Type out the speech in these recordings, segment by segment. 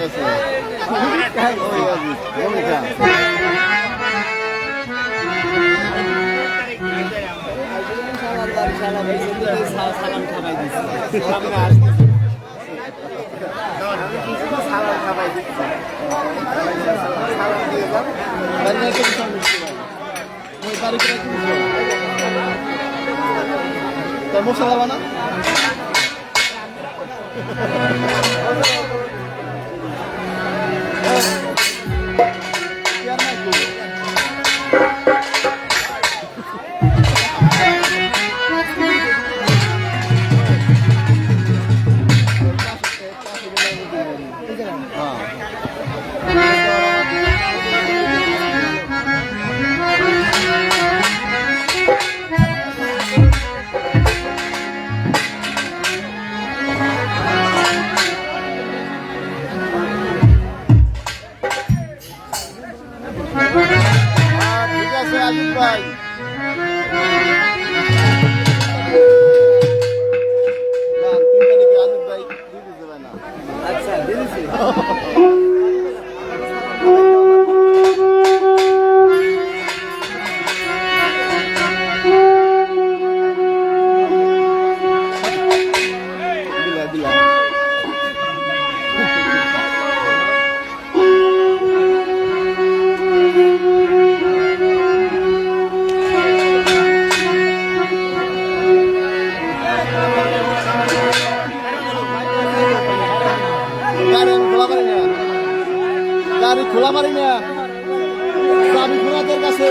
গেছে সালাম খাবাই দিচ্ছি সালাম খাবাই দিচ্ছি মশলা বানা আজিজ ভাই আচ্ছা দিয়েছি গাড়ি খোলা মারি না চাবি খোলা তোর কাছে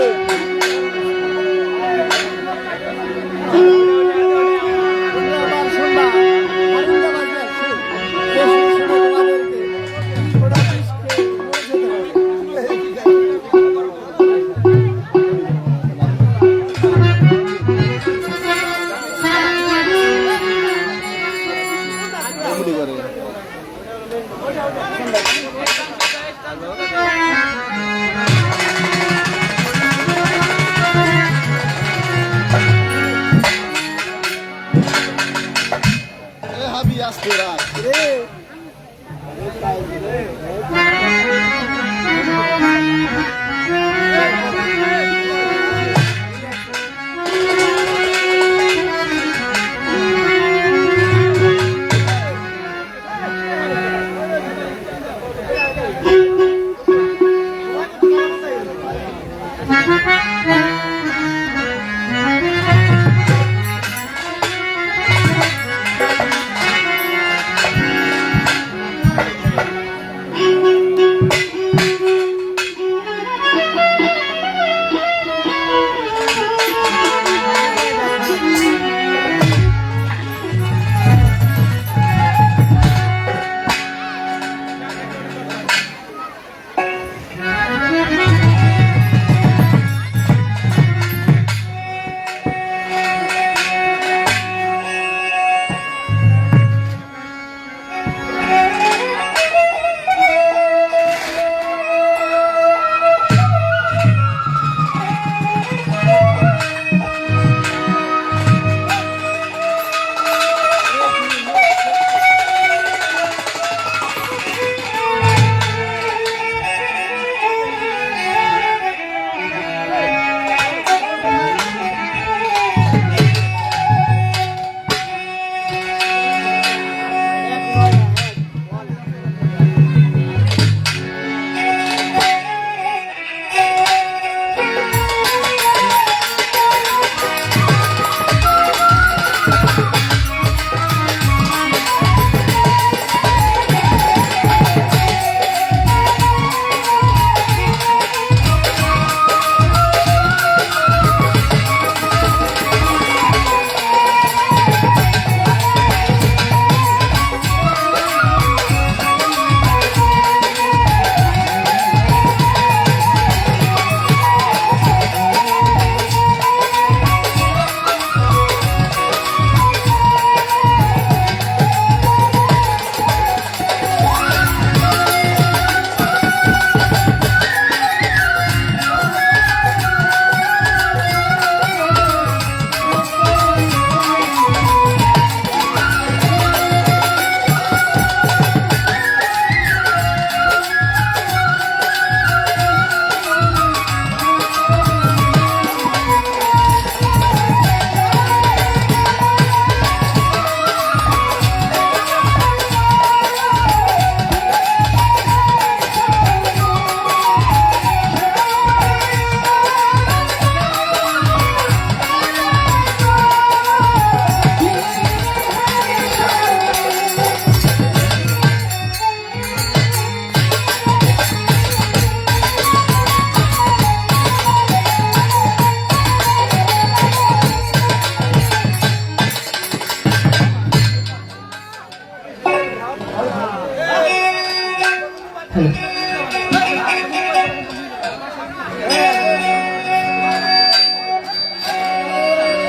hello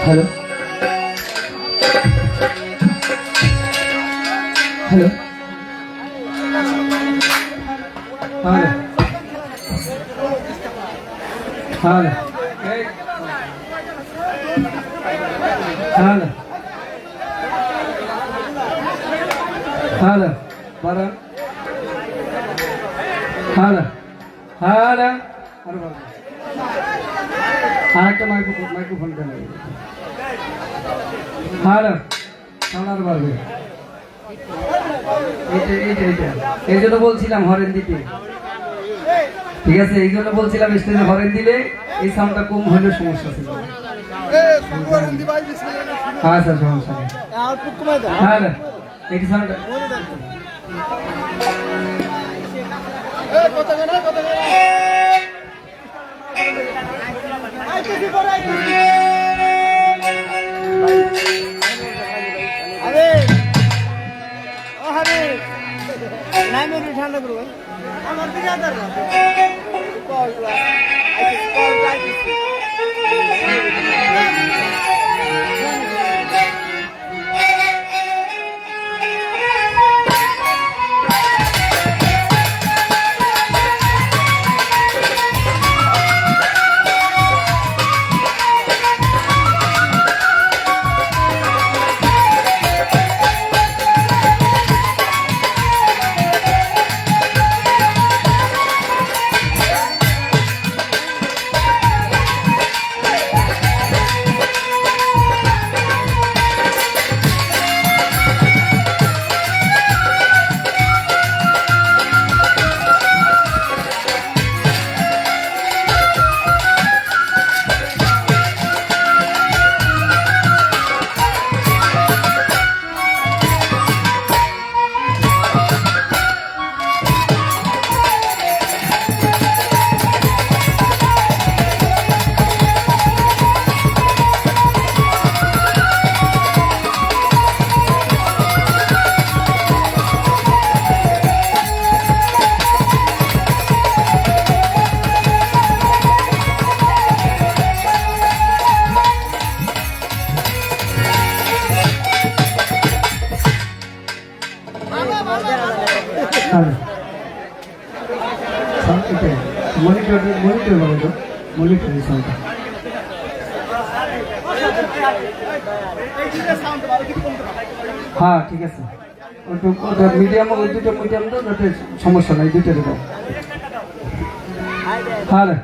hello hello hello hello hello hello বলেন হ্যালো হ্যালো আর বলেন আরেকটা মাইক্রোফোন কেন হ্যালো শোনার পারবে এই জন্য বলছিলাম হরেন দিতে ঠিক আছে এই জন্য বলছিলাম স্টেজে হরেন দিলে এই সাউন্ডটা কম হলে সমস্যা ছিল আচ্ছা সমস্যা নেই হ্যালো এই সাউন্ডটা ঠান্ডা করবো আমার মনিটর বলে তো মনিটর সাউন্ড হ্যাঁ ঠিক আছে মিডিয়াম ওই দুটো মিডিয়াম তো যাতে সমস্যা নাই দুটো দেবো হ্যাঁ রে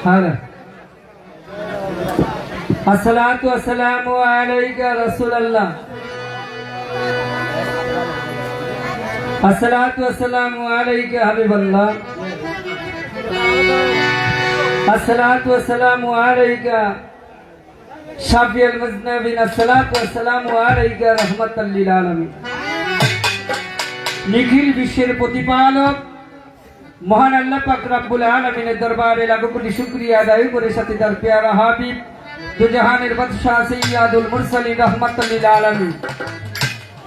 হ্যাঁ রে আসসালাতু ওয়াসসালামু আলাইকা রাসূলুল্লাহ আসসালাতু ওয়াসসালামু আলাইকা হাবিবাল্লাহ আসসালাতু ওয়াসসালামু আলাইকা শাফিউল মুজনাবিন আসসালাতু ওয়াসসালামু আলাইকা রাহমাতাল লিল আলামিন নিখিল বিশ্বের প্রতিপালক মহান আল্লাহ পাক রব্বুল আলামিনের দরবারে লাখো কোটি শুকরিয়া আদায় করে সাথে তার প্যারা হাবিব দু জাহানের বাদশা সাইয়্যিদুল মুরসালিন রাহমাতাল লিল আলামিন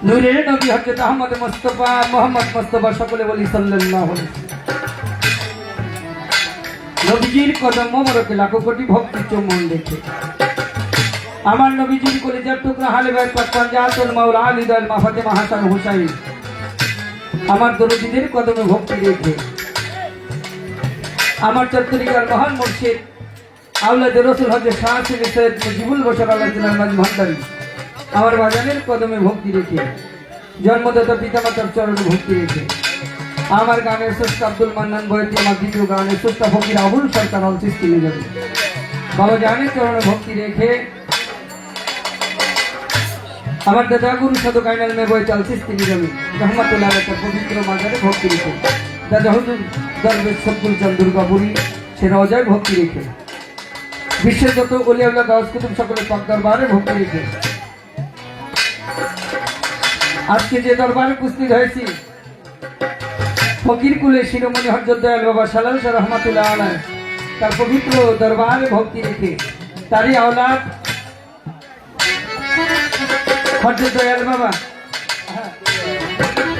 নূরের নবী হযরত আহমদ মুস্তাফা মুহাম্মদ মুস্তাফা সকলে বলি সাল্লাল্লাহু আলাইহি নবীজির কদম মোবারকে লাখো কোটি ভক্তি চুম্বন দেখে আমার নবীজির কলিজার টুকরা হালে ভাই পাক জাতুল মাওলা আলী দাল মা ফাতেমা হাসান হুসাইন আমার দরদীদের কদমে ভক্তি রেখে আমার চত্বরিকার মহান মুর্শিদ আওলাদ রাসূল হযরত শাহ সৈয়দ মুজিবুল বশর আল্লাহ জিনার ভান্ডারী আমার বাজানের কদমে ভক্তি রেখে জন্মদাতা পিতামাতার চরণে ভক্তি রেখে আমার গানের স্রষ্টা আব্দুল মান্নান বয়তি আমার দ্বিতীয় গানের স্রষ্টা ফকির আবুল সরকার অল সৃষ্টি নিয়ে যাবে বাবা জানের চরণে ভক্তি রেখে আমার দাদা গুরু সাধু কাইনাল মে বই চাল সৃষ্টি নিয়ে যাবে রহমাতুল্লাহ তার পবিত্র মাজারে ভক্তি রেখে দাদা হুজুর দরবেশ সব্বুল চাঁদ দুর্গাপুরী সে রজায় ভক্তি রেখে বিশ্বের যত ওলিয়াউল্লাহ গাউস কুতুব সকলে পাক দরবারে ভক্তি রেখে আজকে যে দরবারে উপস্থিত হয়েছি ফকির কুলে শিরোমণি হযরত দয়াল বাবা সালাল শাহ রহমাতুল্লাহ আলাইহি তার পবিত্র দরবারে ভক্তি রেখে তারই আওলাদ হযরত দয়াল বাবা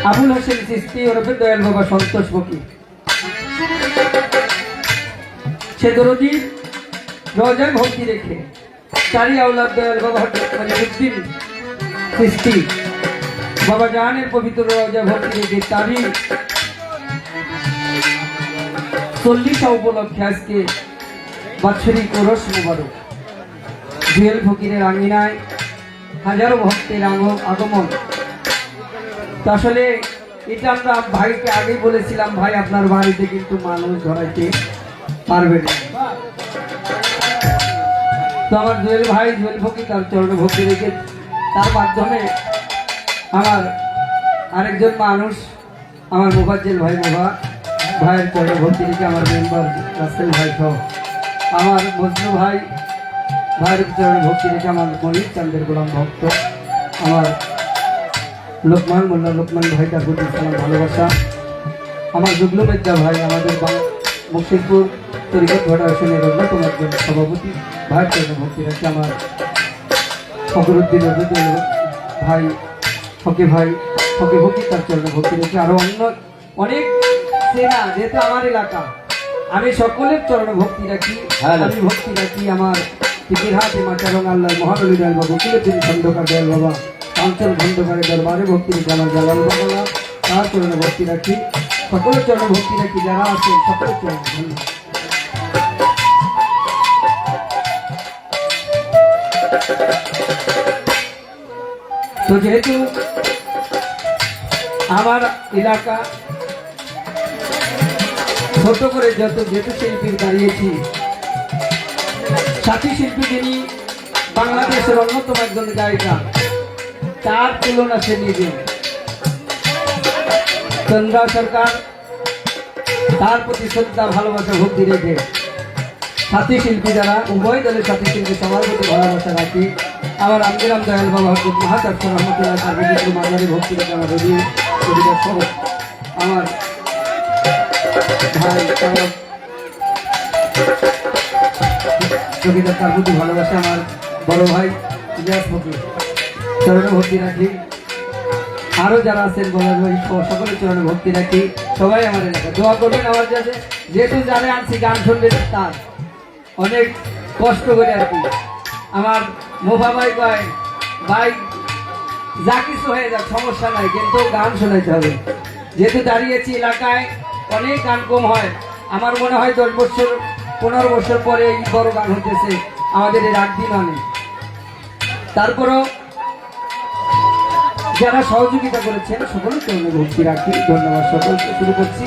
আবুল হোসেন চিশতি ওরফে দয়াল বাবা সন্তোষ ফকির, সে দরদি রোজায় ভক্তি রেখে তারই আওলাদ দয়াল বাবা হযরত মনিরুদ্দিন চিশতি বাবা জাহানের পবিত্র রোজায় ভক্তি রেখে তারই 40 উপলক্ষে আজকে বাৎসরিক ওরস মুবারক। জুয়েল ফকিরের আঙিনায় হাজারো ভক্তের আগমন। তো আসলে এটা আমরা ভাইকে আগেই বলেছিলাম, ভাই আপনার বাড়িতে কিন্তু মানুষ ধরাইতে পারবে না। তো আমার জুয়েল ভাই জুয়েল ফকির তার চরণে ভক্তি রেখে তার মাধ্যমে আমার আরেকজন মানুষ আমার মোফাজ্জেল ভাই ভাইয়ের চরণে ভক্তি রেখে আমার মেম্বার রাসেল ভাই সহ আমার মজনু ভাই ভাইয়ের চরণে ভক্তি রেখে আমার মনির চান্দের গোলাম ভক্ত আমার লোকমান মোল্লা লোকমান ভাই তার প্রতি সালাম ভালোবাসা, আমার জুগলু মেদ্দা ভাই আমাদের মুর্শিদপুর তরিকত ফেডারেশনের অন্যতম একজন সভাপতি ভাইয়ের চরণে ভক্তি রেখে আমার ফখরুদ্দিন ভাই ফকি তার চরণে ভক্তি রেখে আরো অনেক সেনা, যেহেতু আমার এলাকা আমি সকলের চরণে ভক্তি রাখি। আমি ভক্তি রাখি আমার টিকিরহাট মাচারং আল্লাহ মহানবী দয়াল বাবা কুলুদ্দিন খন্দকার দয়াল বাবা অঞ্চল খন্দকারের দরবারে ভক্তি রেখে আমার জালাল বাবা তার চরণে ভক্তি রাখি। সকলের চরণে ভক্তি রাখি, যারা আছে সকলের চরণে ধন্যবাদ। তো যেহেতু আমার এলাকা ছোট করে যেহেতু শিল্পী দাঁড়িয়েছি, সাথী শিল্পী যিনি বাংলাদেশের অন্যতম একজন গায়িকা, তার তুলনা সে নিজে চন্দ্রা সরকার, তার প্রতি শ্রদ্ধা ভালোবাসা ভক্তি রেখে সাথী শিল্পী যারা উভয় দলের সাথী শিল্পী সবার প্রতি ভালোবাসা রাখি। আমার আমদিরাম দয়াল বাবা হজরত মহাতাক্ষ রহমতুল্লাহ তার বিচিত্র মাঝারি ভক্তি রেখে আমার রবি পরিবার সহ আমার ভাই জগিদার তার প্রতি ভালোবাসা, আমার বড় ভাই ইলিয়াস ফকির চরণে ভক্তি রাখি। আরো যারা আছেন বলার ভাই সকলের চরণে ভক্তি রাখি। সবাই আমার এলাকা দোয়া করবেন আমার কাছে, যেহেতু জানে আনছি গান শুনলে তার অনেক কষ্ট করে আর কি। আমার মোফা ভাই কয় ভাই যা কিছু হয়ে যাক সমস্যা নাই, কিন্তু গান শোনাইতে হবে। যেহেতু দাঁড়িয়েছি এলাকায় অনেক গান কম হয়, আমার মনে হয় 10 বছর 15 বছর পরে এই বড় গান হতেছে আমাদের এই রাত দিন অনেক। তারপরও যারা সহযোগিতা করেছেন সকলের চরণে ভক্তি রাখি, ধন্যবাদ। সকলকে শুরু করছি।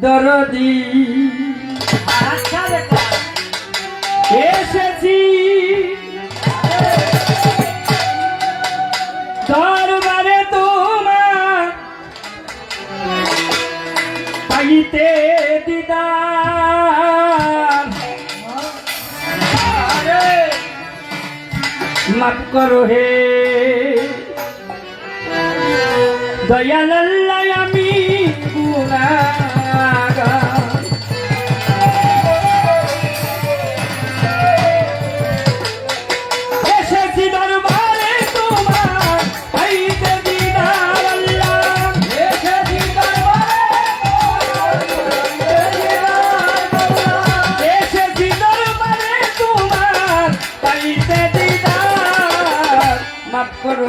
দরদি এসেছি দরবারে তোমার পাইতে দিদার, মাফ করো হে দয়াল আল্লাহ আমি গুনাহগার। এসেছি দরবারে তোমার পাইতে দিদার আল্লাহ, এসেছি দরবারে তোমার পাইতে দিদার, মাফ করো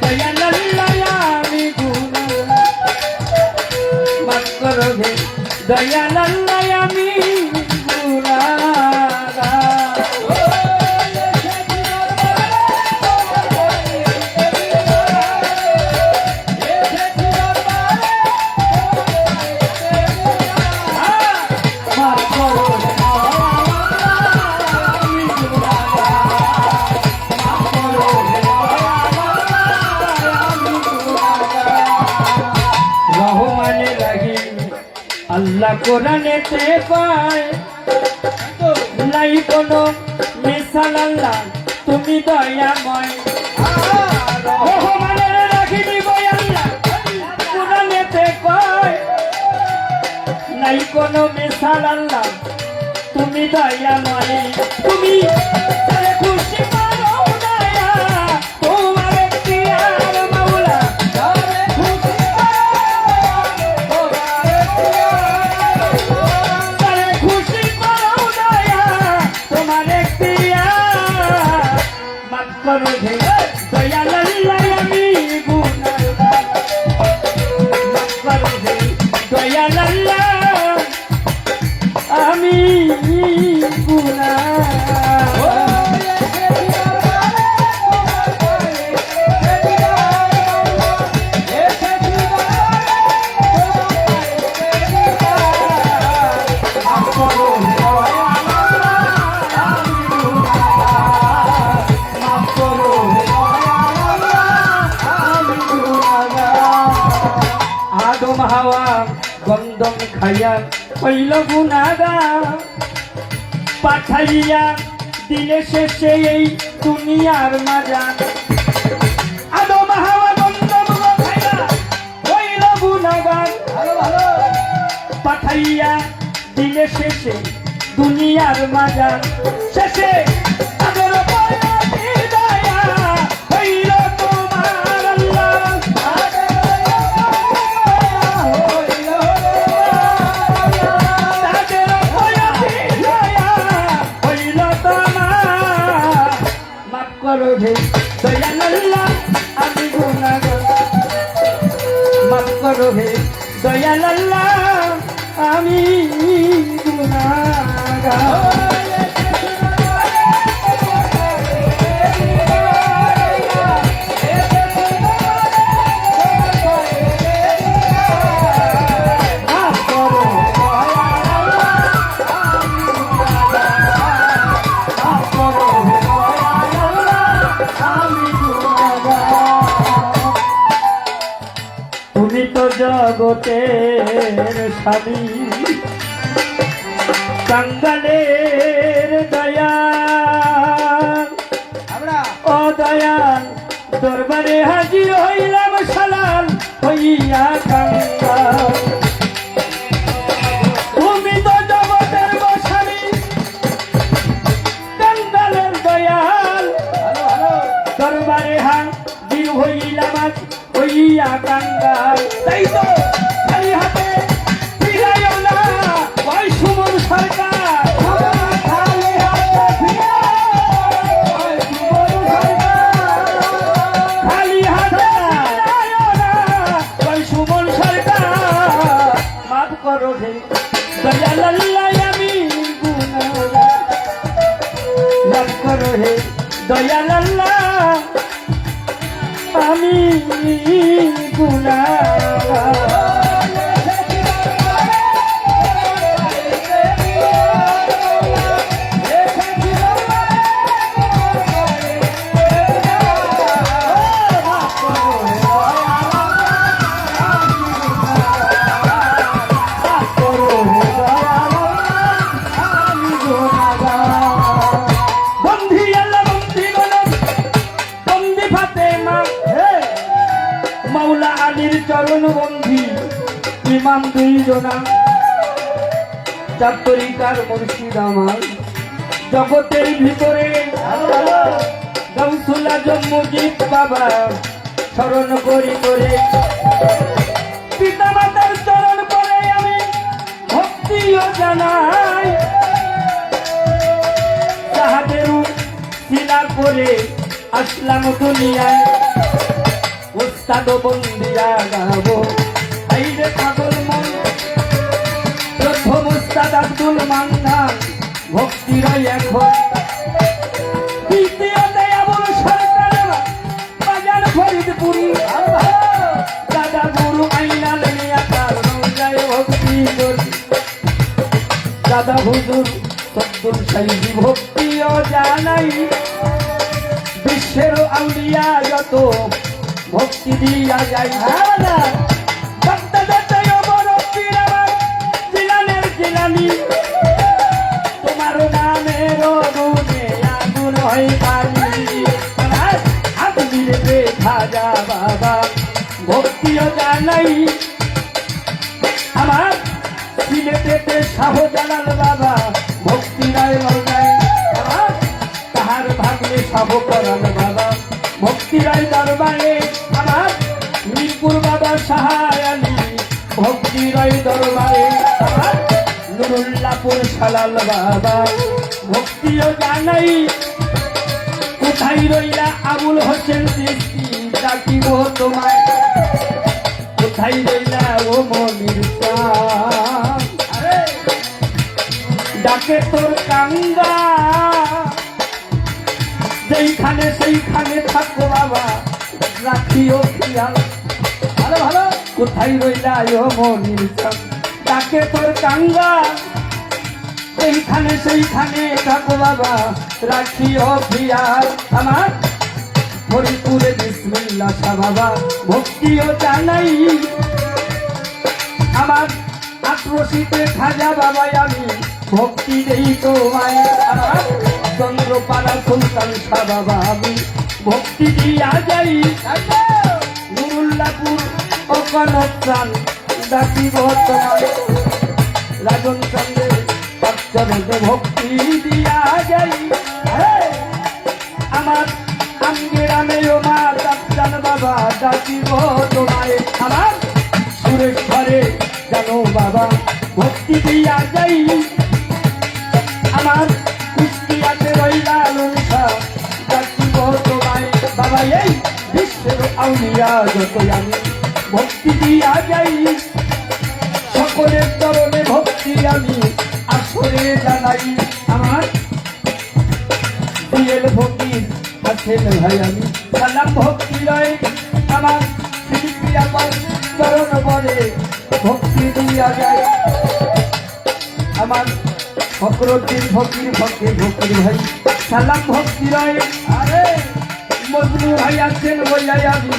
দয়াল আল্লাহ আমি গুনাহগার, মাফ করো দয়াল আল্লাহ আমি গুনাহগার। মাফ করো কোরআনেতে পায় নাই কোনো মিসাল আল্লাহ তুমি দয়াময় রহমানের রাখিনি বই আল্লাহ কোরআনেতে পায় নাই কোনো মিসাল আল্লাহ তুমি দয়াময় তুমি তারে খুশি করো দয়া তোমার এখতিয়ার মাওলা তারে খুশি করো তারে খুশি করো দয়া তোমার এখতিয়ার মাফ করো হে দয়াল আল্লাহ আমি গুনাহগার মাফ করো হে দয়াল আল্লাহ আমি আদম হাওয়া গন্ধম খাইয়া হইল গুনাহগার পাঠাইয়া দিলে শেষে এই দুনিয়ার মাজার আদম হাওয়া গন্ধম খাইয়া হইল গুনাহগার পাঠাইয়া দিলে শেষে দুনিয়ার মাজার শেষে আদর পয়াতি দয়া হইল তোমার আল্লাহ করো হে দয়াল আল্লাহ আমি গুনাহগার মাফ করো হে দয়াল আল্লাহ আমি গুনাহগার তুমি তো জগতের স্বামী কাঙ্গালের দয়াল ও দয়াল দরবারে হাজির হইলাম সালাল হইয়া কাঙ্গাল তুমি তো জগতের স্বামী কাঙ্গালের দয়াল দরবারে হাজির হইলাম হইয়া কাঙ্গাল তাই তো খালি হাতে ফিরাইও না ওই সুমন সরকার খালি হাতে খালি হাতে ফিরাইও না ওই সুমন সরকার মাফ করো হে দয়াল আল্লাহ আমি গুনাহগার মাফ করো হে দয়াল আল্লাহ আমি গুনাহগার মাওলা আলীর চরণ বন্ধি ইমাম দুইজনা চাত্তরিকার মুর্শিদ আমার জগতের ভিতরে গাউসুল আজম মুজিব বাবা স্মরণ করি করে পিতা মাতার চরণ করে আমি ভক্তিও জানাই তাহাদের শিলা করে আসলাম দুনিয়ায় ওস্তাদ বন্দিয়া গাবো আইরে পাগল মন প্রথম ওস্তাদ আব্দুল মান্নান ভক্তির এখন দ্বিতীয়তে আবুল সরকার বাজার ফরিদপুরি দাদা গুরু আইনাল মিয়া কারণ যায় ভক্তি করি দাদা হুজুর সদ্দুল সাইজি ভক্তিও জানাই বিশ্বের আউলিয়া যত ভক্তি দিয়া যায় ভক্ত যতই বড় পীর আমার জিলানে জানি তোমার নামের গুণে আগুন হয় পানি আপনি রে খাজা বাবা ভক্তিও জানাই আমার সিলেটেতে শাহজালাল বাবা ভক্তি রায় মৌলাই আমার তাহার ভাগ্নে শাহ করাল বাবা ভক্তি রায় দরবারে আমার মিরপুর বাবা সাহায় আলী ভক্তি রায় দরবারে আমার নুরুল্লাপুর সালাল বাবা ভক্তিও জানাই কোথায় রইলা আবুল হোসেন চিস্তি ডাকিব তোমায় কোথায় রইলা ও মনির চাঁদ আরে ডাকে তোর কাঙ্গা যেইখানে সেইখানে থাকো বাবা রাখিও খেয়াল ভালো ভালো কোথায় রইলা ও মনির চাঁদ ডাকে তোর কাঙ্গা এইখানে সেইখানে থাকো বাবা রাখিও খেয়াল আমার হরিপুরে বিসমিল্লাহ শাহ বাবা ভক্তিও জানাই আমার আক্রোশিতে খাজা বাবা আমি ভক্তি দেই তোমায় আমার চন্দ্রপাড়া সুলতান শাহ বাবা আমি ভক্তি দিয়া যাই নুরুল্লাপুর অকনপ্রাণ ডাকিব তোমায় রাজন চন্দ্রের চরণে ভক্তি দিয়া যাই আমার আঙ্গেরামে ও মা ডাক্তার বাবা ডাকিব তোমায় আমার সুরেশ্বরে জানো বাবা ভক্তি দিয়া যাই আমার কুষ্টিয়াতে রইলা লঙ্কা ডাকিব তোমায় বাবা এই বিশ্বের আউলিয়া যতই আমি ভক্তি দিয়া যাই সকলের চরণে ভক্তি আমি আসরে জানাই আমার দিয়েল ফকির আছেন ভাই আমি সালাম ভক্তি রয় আমার শিল্পী আমার চরণ বলে ভক্তি দিয়া যায় আমার ফকরুদ্দিন ফকির ফকির ফকির ভাই সালাম ভক্তি রয় আরে মজনু ভাই আছেন বইয়াই আমি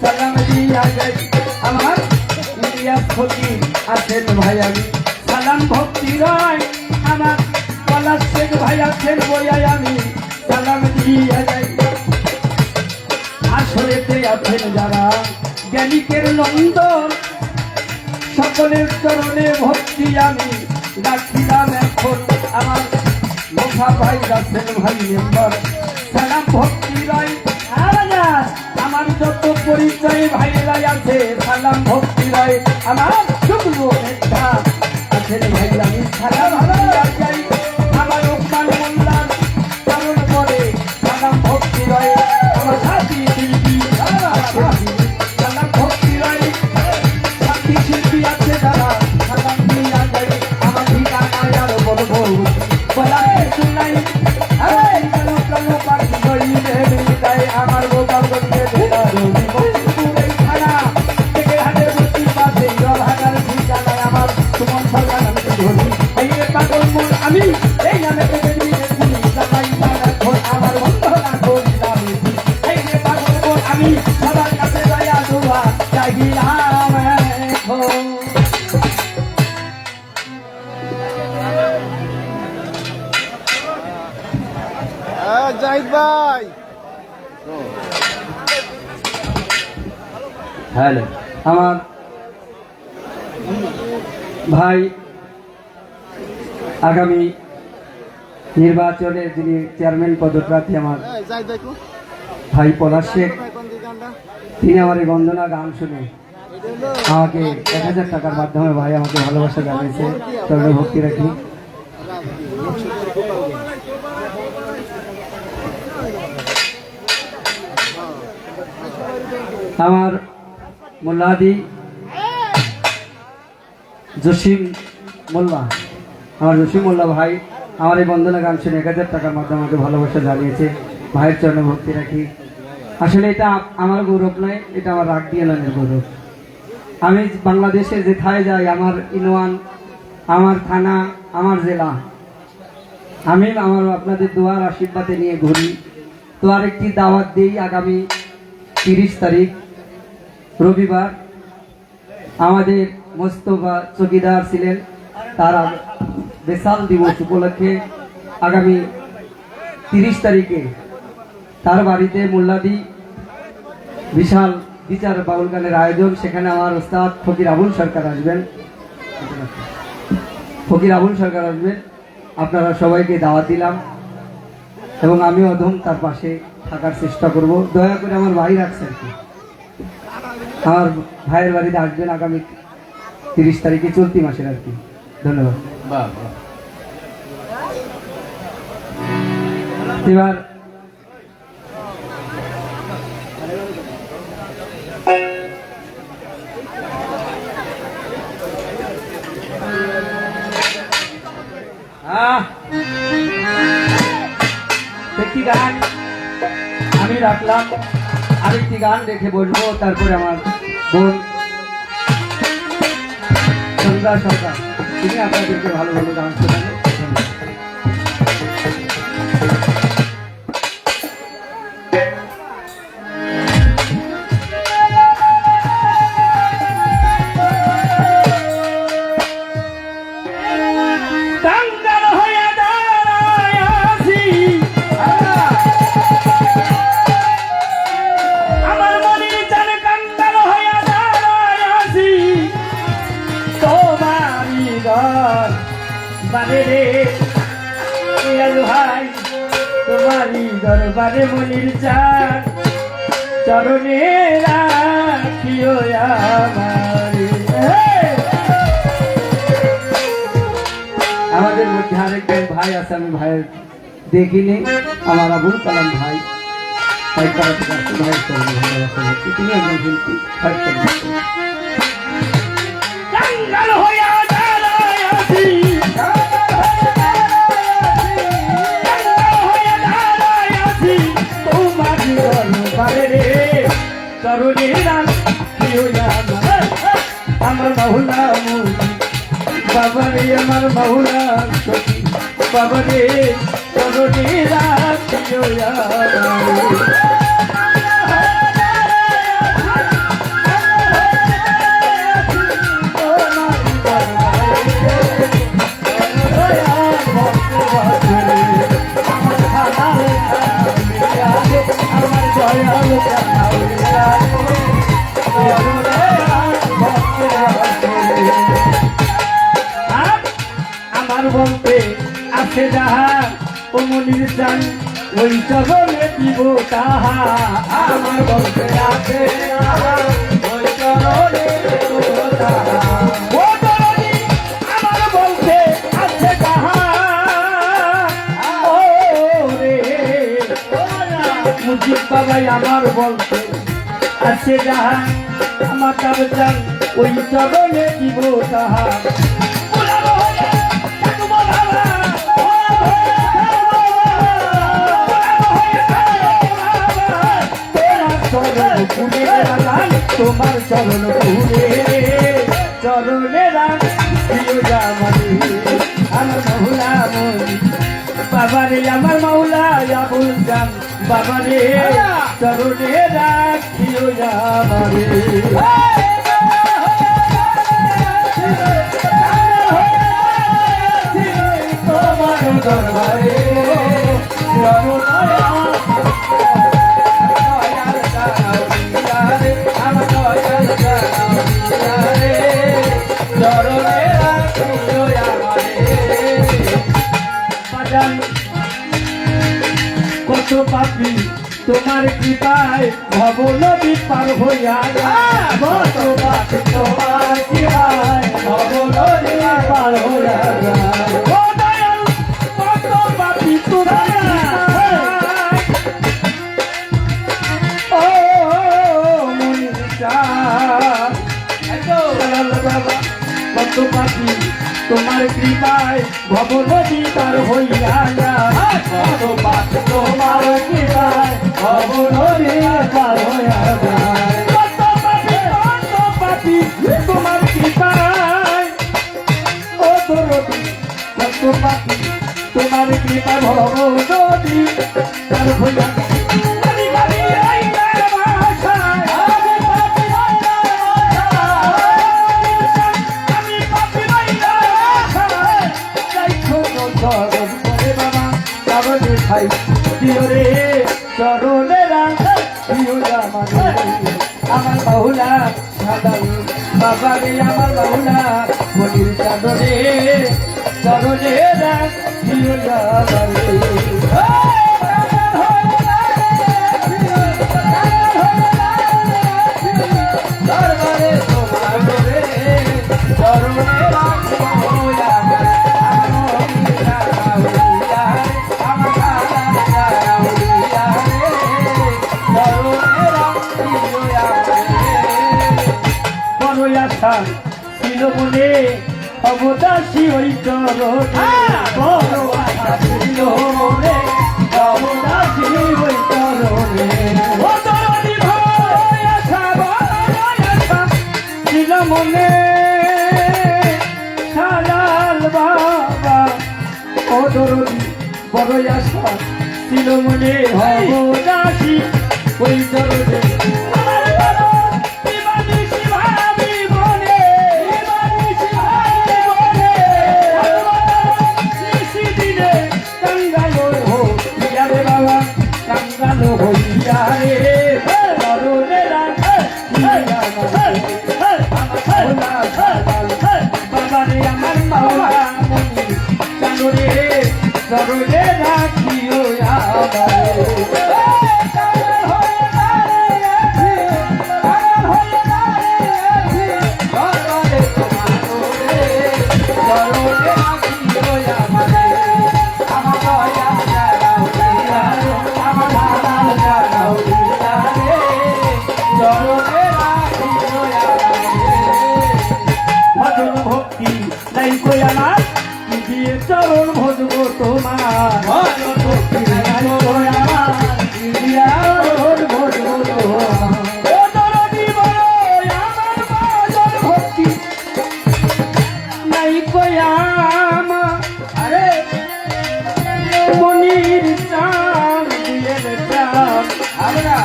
সালাম দিয়া যাই আমার ইলিয়াস ফকির আছেন ভাই আমি সালাম ভক্তি রয় আমার পলাশ শেখ ভাই আছেন বইয়াই আমি সালাম দিয়া যাই আসরেতে আছেন যারা জ্ঞানিকের নন্দন সকলের চরণে ভক্তি আমি রাখিলাম এখন আমার মোখা ভাই আছেন ভাই মেম্বার সালাম ভক্তি রয় আমার যত পরিচয় ভাইরাই আছে সালাম ভক্তি রয় আমার শুক্র নেতা আছেন ভাই আমি সালাম দিয়া যাই আমার ওসমান মোল্লার চরণ পরে সালাম ভক্তি রয় আমার সাথী শিল্পী সালাম ভক্তি রয় সাথী শিল্পী আছে যারা সালাম দিয়া যাই আমার ঠিকানায় আরো বলবো বলা শুনাই আমার গোপাল আমার সুমন সরকার আমি এই নামে আমার বন্ধ আমি সবার কাছে দয়া দুয়া চাইলাম জাহিদ ভাই হ্যালো আমার ভাই আগামী নির্বাচনে যিনি চেয়ারম্যান পদপ্রার্থী আমার জাহিদ ভাই ভাই পলাশ শেখ কোন দিকানটা তিনি আমার এই বন্দনা গান শুনে আমাকে 1000 টাকার মাধ্যমে ভাই আমাকে ভালোবাসা জানিয়েছে তবে ভক্তি রাখি আমার মোল্লাদি জসিম মোল্লা আমার জসিম মোল্লা ভাই আমার এই বন্দনা গান শুনে 1000 টাকার মাধ্যমে আমাকে ভালোবাসা জানিয়েছে ভাইয়ের চরণে ভক্তি রাখি আসলে এটা আমার গৌরব নয় এটা আমার রাগ দিয়ে লানের গৌরব আমি বাংলাদেশে যেথায় যাই আমার ইউনিয়ন আমার থানা আমার জেলা আমি আমার আপনাদের দোয়ার আশীর্বাদে নিয়ে ঘুরি তো আরেকটি দাওয়াত দিই আগামী 30 তারিখ রবিবার আমাদের মোস্তফা চৌকিদার ছিলেন তার বেসাল দিবস উপলক্ষে আগামী 30 তারিখে তার বাড়িতে মোল্লাদি বিশাল বিচার বাউল গানের আয়োজন। সেখানে আমার ওস্তাদ ফকির আবুল সরকার আসবেন, আপনারা সবাইকে দাওয়াত দিলাম এবং আমি অধম তার পাশে থাকার চেষ্টা করব। দয়া করে আমার ভাই রাখছেন কি আমার ভাইয়ের বাড়িতে আসবেন আগামী 30 তারিখে, চলতি মাসের আর কি। ধন্যবাদ। এবার একটি গান আমি রাখলাম, আরেকটি গান রেখে বসবো, তারপরে আমার বোন সন্ধ্যা সরকার তিনি আপনাদেরকে ভালো ভালো গান শোনাবেন। তোমারি দরবারে মনির চাঁদ চরণে রাখিও আমারে। আমাদের মধ্যে আরেকজন ভাই আছে, আমি ভাইয়ের দেখিনি, আমার আবুল কালাম ভাই ভাইয়ের চরণে ভালোবাসা হচ্ছে, তিনি একজন শিল্পী। আমার বাহুলা বাবারে, আমার বাহুলা বাবারে চরণে রাখিও আমার বলতে আছে যাহা ও মনির চান ওই চরণে দিব তাহা। আমার বলতে আছে ওই চরণে দিব তাহা। ও চরণে আমার বলতে আছে যাহা ও রে মুজিব বাবাই আমার বলতে আছে যাহা আমার তার চান ওই চরণে দিব তাহা। তোমার চরণ পুরে চরণে রাখিও আমারে। আমার মাওলা মনি বাবারে, আমার মাওলা আবুল জান বাবারে চরণে রাখিও আমারে। তোমার দরবারে কত পাপি তোমার কৃপায় ভব নদী পার হইয়া যায়। কত পাপি তোমার কৃপায় ভব নদী পার হইয়া যায়। ও দয়াল কত পাপি তোমার ও মনির চাঁদ বাবা কত পাপি তোমার কৃপায় ভব নদী পার হইয়া যায়। কত পাপি তোমার কৃপায় ভব নদী পার হইয়া যায়। কত পাপি তোমার কৃপায় ও দরদি কত পাপি তোমার কৃপায় ভব নদী পার হইয়া যায়। প্রিয় রে চরণে রাখা প্রিয় জামানে আমার বাহুলা সাদাল বাবা রে আমার বাহুলা মনির চাদরে চরণে রাখ প্রিয় জামানে দরবারে তোমার রে চরণে রাখ বাহুলা ছিল বলে অবদাসী ওই চরণে বড় আশা ছিল বলে অবদাসী ওই চরণে ছিল মনে সালাল বাবা ও দরদি বড় আশা ছিল মনে অবদাসী ওই চরণে চরণ ভজবো তোমার ভক্তি নাই কয়াম আরে মনির চাঁদ চাঁদ আমরা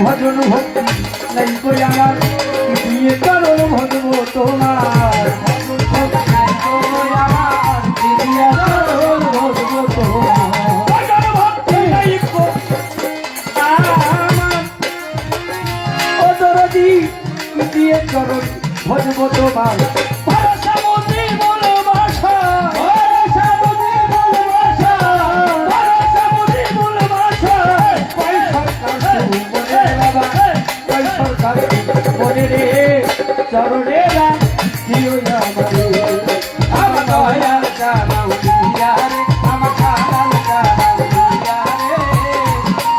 ভজন ভক্তি নাই কয়াম দিয়ে চরণ ভজবো তোমার চরণ ভজব তোমার ভাষা মতি বল ভাষা ভাষা মতি বল ভাষা ভাষা মতি বল ভাষা কই সরকার বলে বাবা কই সরকার বলে রে চরণে রা দিও আমারে আমার দয়া জানাও দিয়া রে আমার খালাল জানাও দিয়া রে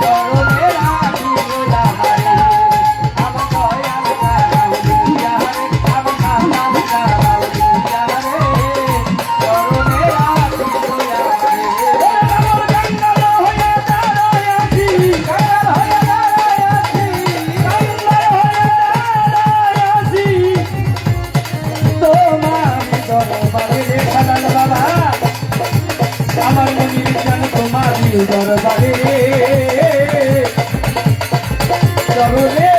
চরণে রা দিও আমারে আমার দয়া আমার মনির জান তোমার দরবারে চরণে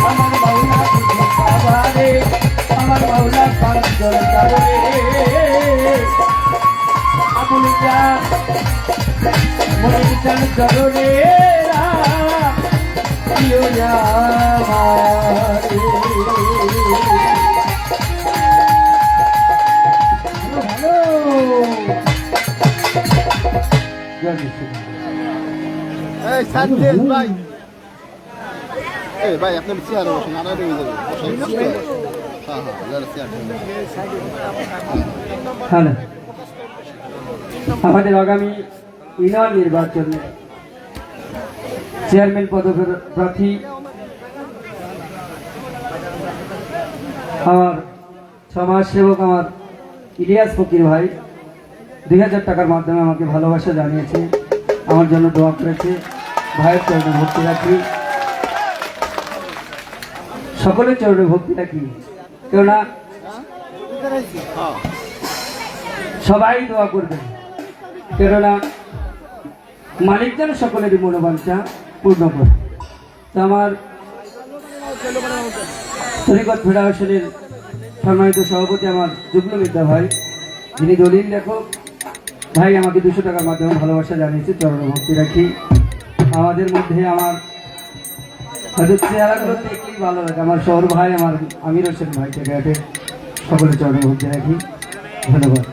আমার মাওলা বাবারে আমার মাওলা পাঁচজন চরণে আবুল জান মনির জান চরণে এই সানদেশ ভাই এই ভাই আপনার চেয়ারে বসেন আর রয়ে যাবে হ্যাঁ হ্যাঁ যারা চেয়ার হ্যালো আমাদের আগামী ইউনিয়ন নির্বাচনে চেয়ারম্যান পদপ্রার্থী আমার সমাজসেবক আমার ইলিয়াস ফকির ভাই 2000 টাকার মাধ্যমে আমাকে ভালোবাসা জানিয়েছে, আমার জন্য দোয়া করেছে। ভাইয়ের চরণে ভক্তি রাখি, সকলের চরণে ভক্তি রাখি, কেননা সবাই দোয়া করবে, কেননা মালিক যেন সকলেরই মনোবাঞ্ছা পূর্ণ করে। তো আমার তরিকত ফেডারেশনের সম্মানিত সভাপতি আমার যুগ্ম বিদ্যা ভাই, যিনি দলিল লেখক ভাই আমাকে 200 টাকার মাধ্যমে ভালোবাসা জানিয়েছে, চরণে ভক্তি রাখি। আমাদের মধ্যে আমার হয়তো চেহারাগুলো দেখলেই ভালো লাগে। আমার শহর ভাই, আমার আমির হোসেন ভাই থেকে সকলে চরণে ভক্তি রাখি। ধন্যবাদ।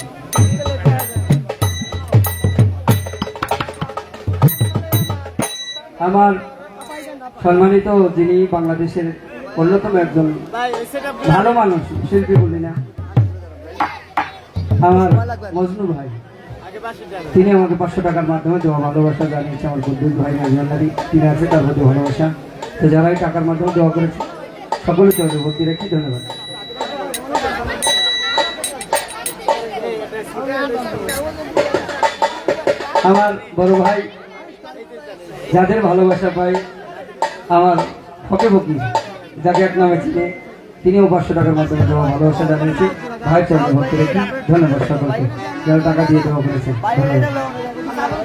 আমার সম্মানিত যিনি বাংলাদেশের অন্যতম একজন ভালো মানুষ, শিল্পী বলি না, আমার মজনু ভাই, তিনি আমাকে 500 টাকার মাধ্যমে দেওয়া ভালোবাসা জানিয়েছে। আমার বন্ধুর ভাই নাজিয়াল্লারি তিনি আছে, তার প্রতি ভালোবাসা। তো যারা এই টাকার মাধ্যমে দেওয়া করেছে সকলে চলে ভর্তি রাখি। ধন্যবাদ। আমার বড় ভাই যাদের ভালোবাসা পাই, আমার ফকে ফকি যাকে এক নামে চিনে, তিনিও 500 টাকার মাধ্যমে দেওয়া ভালোবাসা জানিয়েছে। ভাই চরণে ভক্তি রাখি। ধন্যবাদ সকলকে যারা টাকা দিয়ে দেওয়া করেছে।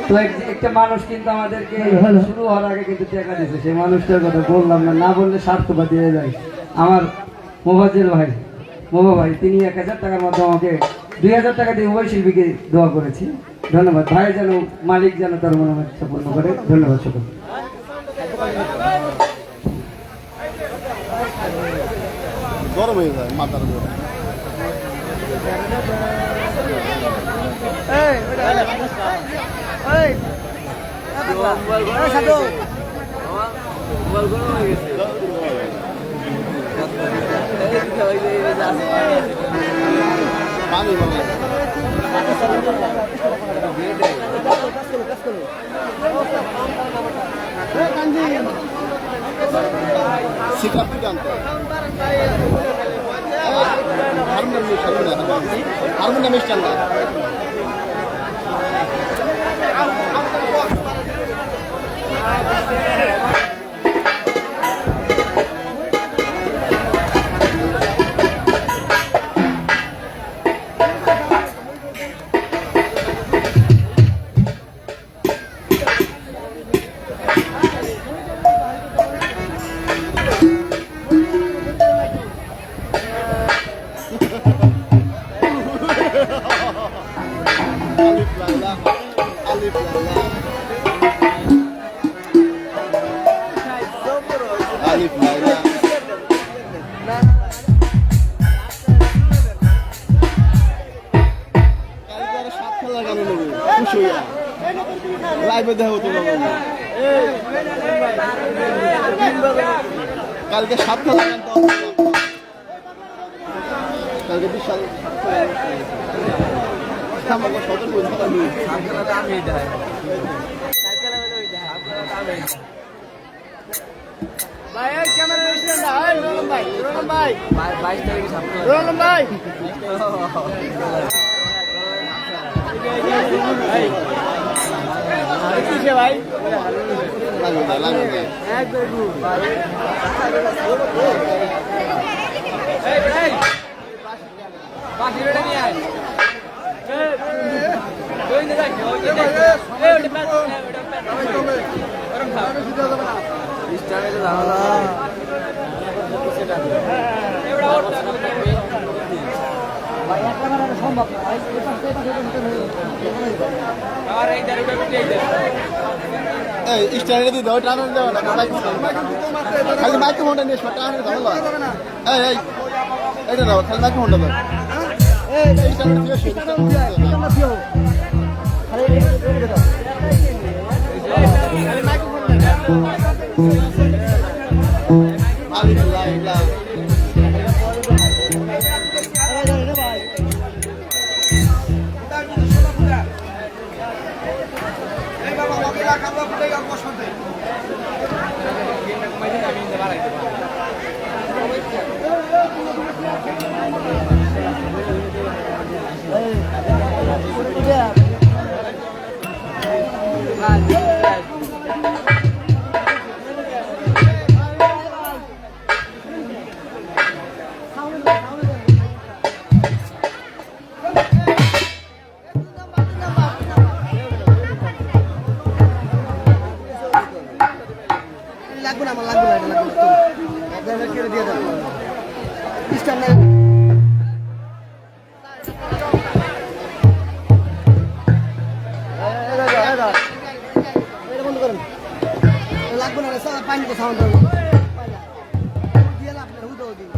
তো একটা মানুষ কিন্তু আমাদেরকে শুরু হওয়ার আগে কিন্তু টাকা দিয়েছে, সেই মানুষটার কথা বললাম না, না বললে স্বার্থবা দিয়ে যায়। আমার মোবাজ্জেল ভাই, মোবা ভাই, তিনি 1000 টাকার মধ্যে আমাকে 2000 টাকা দিয়ে উভয় শিল্পীকে দোয়া করেছি। ধন্যবাদ। ভাই যেন মালিক যেন তার মনোবাঞ্ছা পূর্ণ করে। ধন্যবাদ সকল। গরম হয়ে যায় মাথার উপর। পানি মানে শিকার থেকে আনতে হারমোনিয়াম মিষ্টান না Alif Laila. কালকে সাত খেলা গান নেব খুশি হইয়া লাইভে দেখো তো কালকে সাত খেলা গান তো কালকে বিশাল আমাকে সদর বলতে আমি সাত খেলা আমি দেয় সাত খেলা হলো ওই দেয় সাত খেলা আমি ভাই এই ক্যামেরা নিছেন না এই রোলম ভাই 22 তারিখে সামনে রোলম ভাই ভাই কিসে ভাই লাগে একদম গুড এই এই বাকি রেডি নিয়ে আয় এই কই না যাই ওই যে এই ওটা প্যাস ওরম খাও স্টারে তো দাঁড়ালা এবারে ওর ভাই একটা মানে সম্ভব না ভাই আর এই দাঁড়ে বেটে এই স্টারে দি দাও টানা দাও না খালি মাইক ফোনটা নিয়ে শট টানা দাও না এই এই এটা দাও খালি মাইক ফোনটা দাও এই স্টারে দিয়ে শুরু না দিও খালি এটা দাও খালি মাইক ফোনটা দাও Alif Laila. লাগবে না আমার লাগবে না লাগবে কেটে দিয়ে দাও স্ট্যান্ড পানি সাউন্ড দিয়ে লাভ হুদো দিন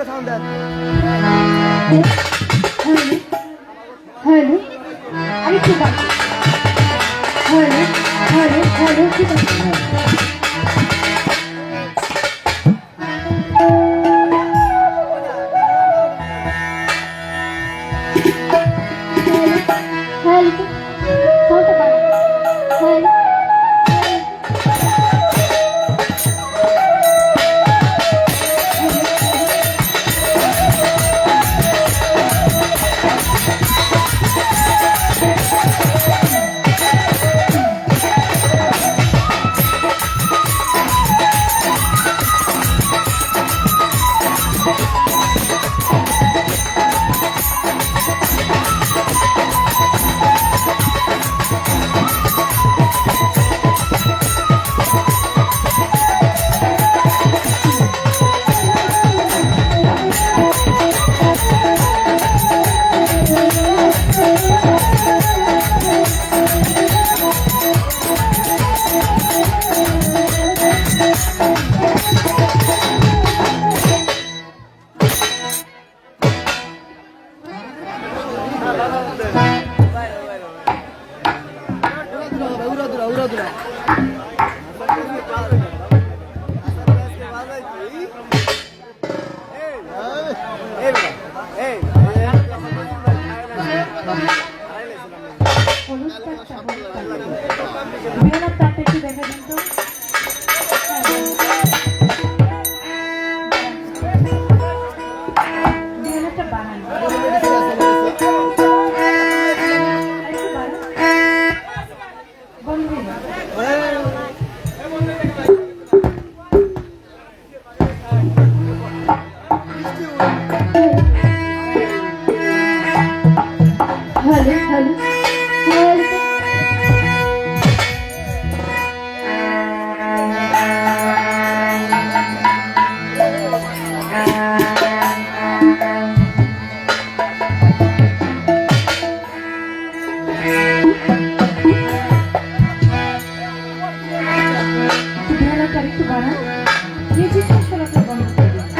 সাউন্ড হ্যালো আমি কি বল হ্যালো হ্যালো হ্যালো কি বল হ্যালো সাউন্ডটা বাড়া হ্যালো মেয়েরা তাতে একটু দেখা দিন তো মেয়েরাটা বানান একটু বানান বন্ধু হ্যালো হ্যালো হ্যালো একটু বানান মিউজিক আসলে বন্ধ করে দিন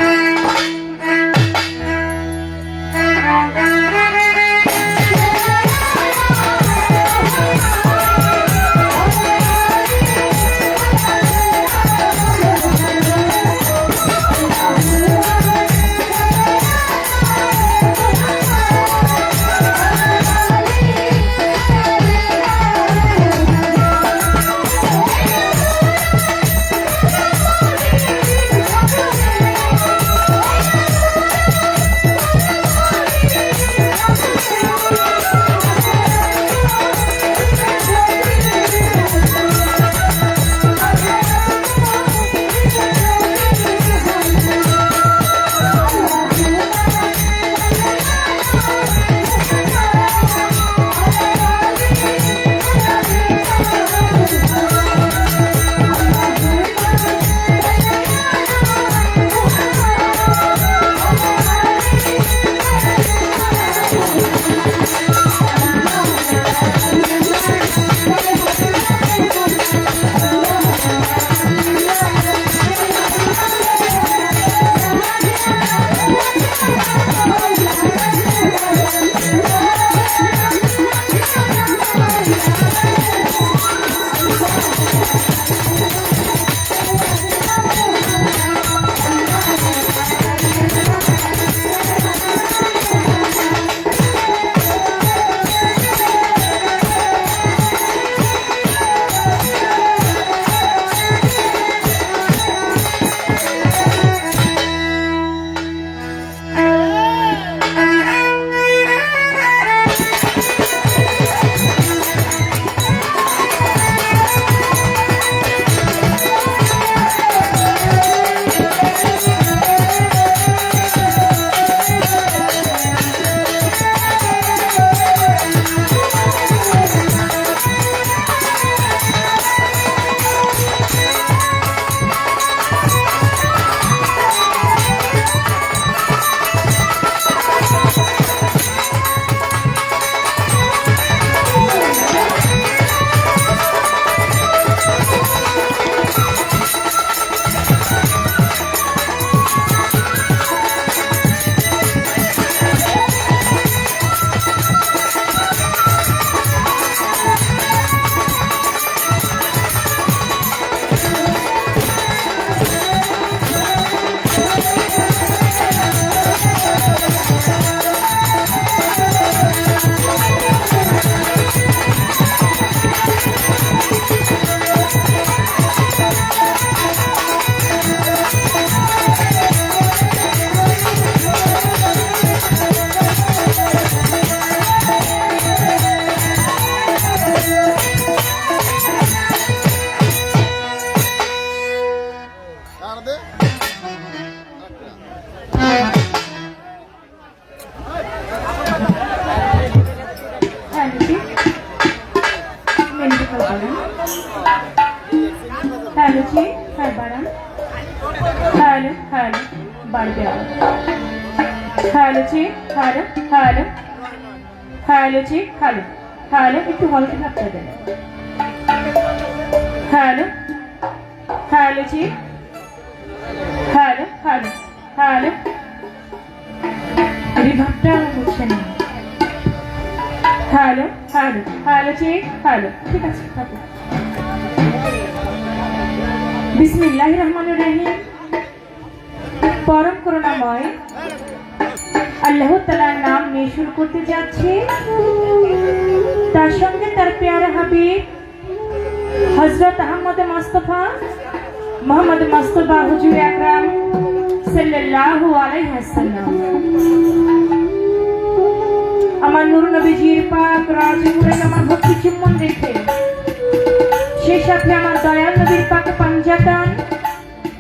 hello hello hello check hello hello একটু হলকে থাকতে দেন hello hello check hello hello hello রিভাবটা হচ্ছে না hello hello hello check hello ঠিক আছে থাকো বিসমিল্লাহির রহমানির রহিম পরম করুণাময় আল্লাহ তাআলার নাম নিয়ে শুরু করতে যাচ্ছি তার সঙ্গে তার প্যারা হাবিব হযরত আহমদ মুস্তাফা মোহাম্মদ মুস্তাফা হুজুর আকরাম সাল্লাল্লাহু আলাইহি ওয়াসাল্লাম আমার নূর নবীজির পাক রাজপুরে আমার ভক্তি চুম্বন রেখে সেই সাথে আমার দয়াল নবীর পাক পাঞ্জাতন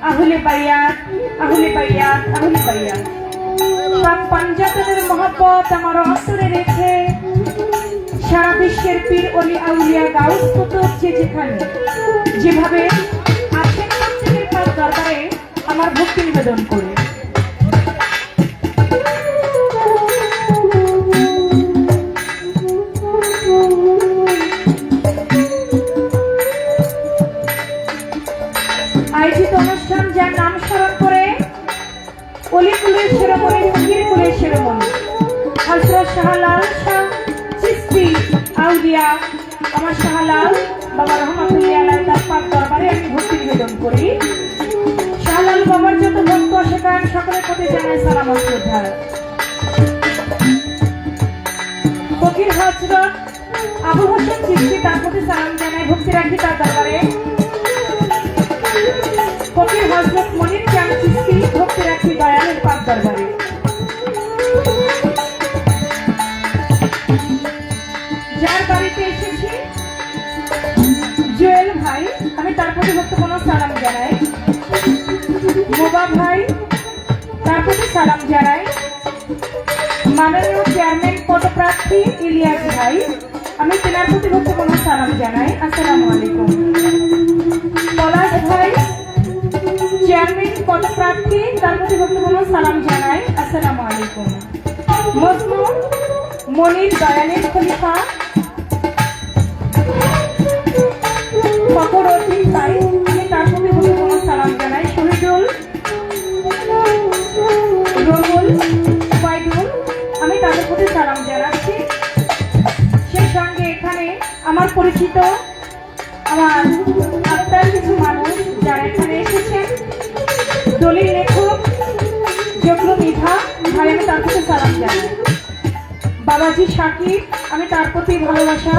আহলে বায়াত আহলে বায়াত আহলে বায়াত পাক পাঞ্জাতনের মহব্বত আমার অন্তরে রেখে সারা বিশ্বের পীর ওলি আউলিয়া গাউস কুতুব যে যেখানে যেভাবে আছেন প্রত্যেকের পাক দরবারে আমার ভক্তি নিবেদন করে আয়োজিত অনুষ্ঠান যার নাম স্মরণ করে অলিকুলের শিরোমণি ফকিরকুলের শিরোমণি হযরত শাহলাল শাহ চিশতি আউলিয়া আমার শাহলাল বাবা রহমাতুল্লাহ আলাইহি তার পাক দরবারে আমি ভক্তি নিবেদন করি শাহলাল বাবার যত ভক্ত সেখান সকলের প্রতি জানাই সালাম ও শ্রদ্ধা ফকির হযরত আবু হোসেন চিশতি তার প্রতি সালাম জানাই ভক্তি রাখি তার দরবারে ফকির হযরত মনির চাঁদ চিশতি ভক্তি রাখি দয়ালের পাক দরবারে যার বাড়িতে এসেছি জুয়েল ভাই আমি তার প্রতি ভক্তপূর্ণ সালাম জানাই মোবা ভাই তার প্রতি সালাম জানাই মাননীয় চেয়ারম্যান পদপ্রার্থী ইলিয়াস ভাই আমি তেনার প্রতি ভক্তপূর্ণ সালাম জানাই আসসালামু আলাইকুম পলাশ ভাই চেয়ারম্যান পদপ্রার্থী তার প্রতি ভক্তপূর্ণ সালাম জানাই আসসালামু আলাইকুম মজনু মনির দয়ালের খলিফা ফখর উদ্দিন ভাই আমি তার প্রতি ভক্তপূর্ণ সালাম জানাই শহীদুল রবুল ওয়াইদুল আমি তাদের প্রতি সালাম জানাচ্ছি সেই সঙ্গে এখানে আমার পরিচিত আমার আত্মার কিছু মানুষ যারা এখানে এসেছেন দলিল লেখক জগলু মিঠা ভাই আমি তার প্রতি সালাম জানাই বাবাজি শাকির আমি তার প্রতি ভালোবাসা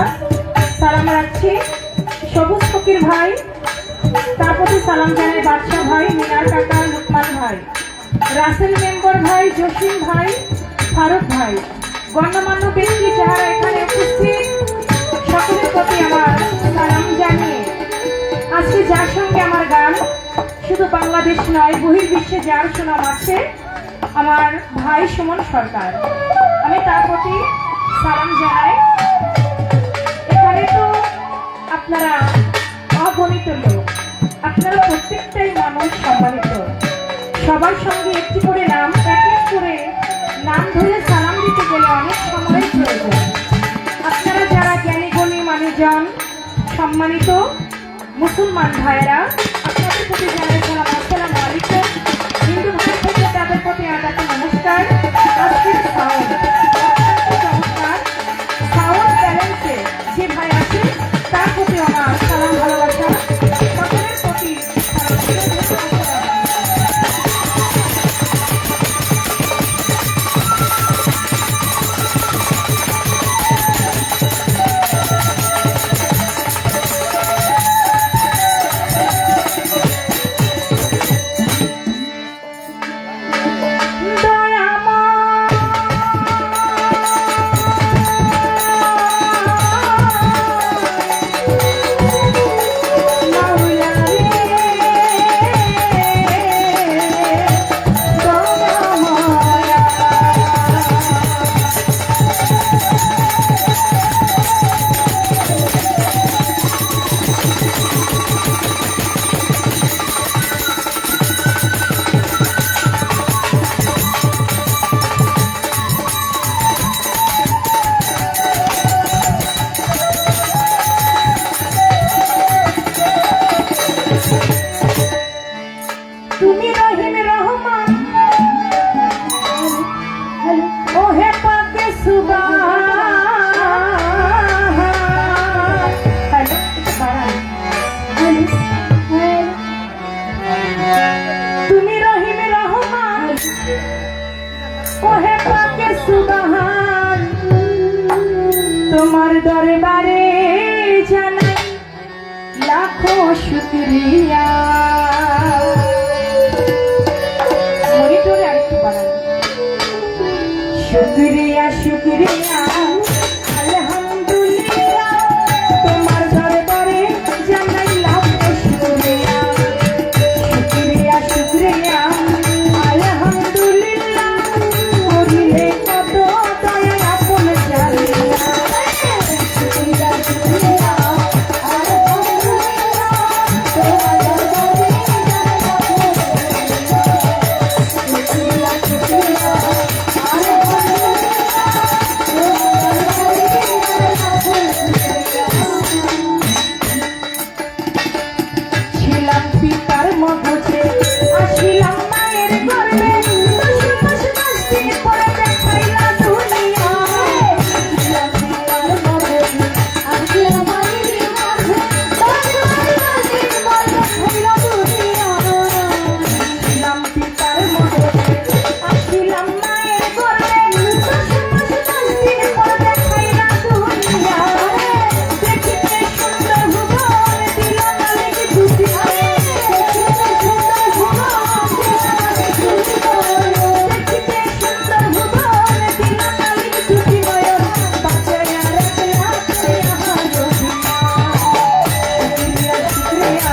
সালাম রাখছি সবুজ ফকির ভাই তার প্রতি সালাম জানাই বাদশা ভাই মিনার কাকা লুকমান ভাই রাসেল মেম্বার ভাই জসিম ভাই ফারুক ভাই গণ্যমান্য ব্যক্তি যারা এখানে উপস্থিত সকলের প্রতি আমার সালাম জানিয়ে আজকে যার সঙ্গে আমার গান শুধু বাংলাদেশ নয় বহির্বিশ্বে যার সুনাম আছে আমার ভাই সুমন সরকার আমি তার প্রতি সালাম জানাই এখানে তো আপনারা অগণিত লোক আপনারা প্রত্যেকটাই মানুষ সম্মানিত সবার সঙ্গে একটি করে নাম এক এক করে নাম ধরে সালাম দিতে গেলে অনেক সময় প্রয়োজন আপনারা যারা জ্ঞানী গুণী মানুষজন সম্মানিত মুসলমান ভাইয়েরা আপনাদের প্রতি জানাই সালাম আসসালামু আলাইকুম হিন্দু ভাই থেকে তাদের প্রতি আদাত নমস্কার আজকের সাউন্ড চমৎকার সাউন্ড ব্যালেন্সে যে ভাই আছে তার প্রতি আমার সালাম ভালোবাসা সকলের প্রতি দয়াময় তোমার দরবারে জানাই লাখো শুকরিয়া। মনিটরে আরেকটু বাড়ান। শুকরিয়া শুকরিয়া আলহামদুলিল্লাহ, তোমার দরবারে জানাই লাখো শুকরিয়া। শুকরিয়া শুকরিয়া আলহামদুলিল্লাহ, করিলে কত দয়া আপন জানিয়া। শুকরিয়া শুকরিয়া আলহামদুলিল্লাহ, তোমার দরবারে জানাই লাখো শুকরিয়া। শুকরিয়া শুকরিয়া ছিলাম পিতার মগজে, আসিলাম মায়ের গর্ভে, 10 মাস 10 দিন পরে দেখাইলা দুনিয়া। ছিলাম পিতার মগজে, আসিলাম মায়ের গর্ভে, 10 মাস 10 দিন পরে দেখাইলা দুনিয়া। ছিলাম পিতার মগজে, আসিলাম মায়ের গর্ভে, 10 মাস 10 দিন পরে দেখাইলা দুনিয়া। দেখিতে সুন্দর ভুবন দিল মালিক খুশি, দেখিতে সুন্দর ভুবন দিল মালিক খুশি, দেখিতে সুন্দর ভুবন দিল মালিক খুশি নয়ন, বাঁচাইয়া রাখলা আমার রহিমা। শুকরিয়া শুকরিয়া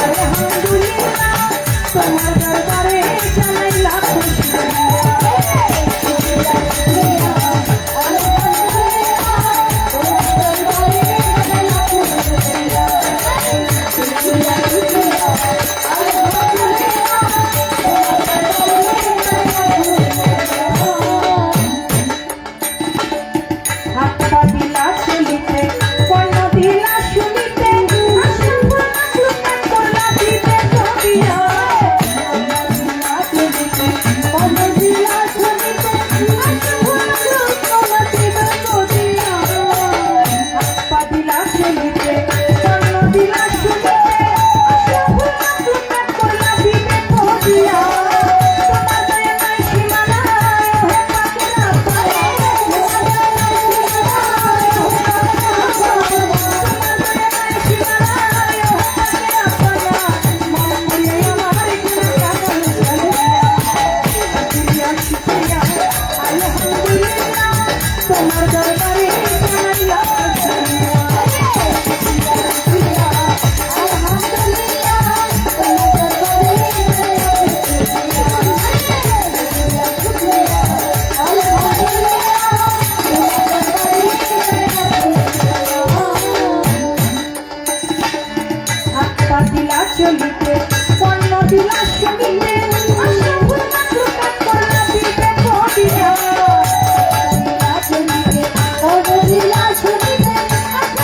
আলহামদুলিল্লাহ, তোমার দরবারে জানাই লাখো শুকরিয়া। শুকরিয়া শুকরিয়া আলহামদুলিল্লাহ, তোমার দরবারে জানাই লাখো শুকরিয়া। শুকরিয়া শুকরিয়া আলহামদুলিল্লাহ, তোমার দরবারে জানাই লাখো শুকরিয়া। হাত পা দিলা চলিতে, কর্ণ দিলা শুনিতে, আশা মাখলুকাত করলা দিতে কবিয়া। কর্ণ দিলা চলিতে, কর্ণ দিলা শুনিতে, আশা মাখলুকাত করলা দিতে কবিয়া। হাত পা দিলা চলিতে, কর্ণ দিলা শুনিতে, আশা মাখলুকাত করলা দিতে কবিয়া। তোমার দয়া নাই সীমা নাই, ওহে পাকের আপায়া। তোমার দয়া নাই সীমা নাই, ওহে পাকের আপায়া। তোমার দয়া নাই সীমা নাই, ওহে পাকের আপায়া। মন দিয়ে আমার গুনাহ কামল চালিয়া। শুকরিয়া শুকরিয়া আলহামদুলিল্লাহ, তোমার দরবারে জানাই লাখো শুকরিয়া। শুকরিয়া শুকরিয়া আলহামদুলিল্লাহ, তোমার দরবারে জানাই লাখো শুকরিয়া। শুকরিয়া শুকরিয়া আলহামদুলিল্লাহ, তোমার দরবারে জানাই লাখো শুকরিয়া। হাত পা দিলা চলিতে, কর্ণ দিলা শুনিতে, আশা মাখলুকাত করলা দিতে কবিয়া। দিলা চলিতে, কর্ণ দিলা শুনিতে, আশা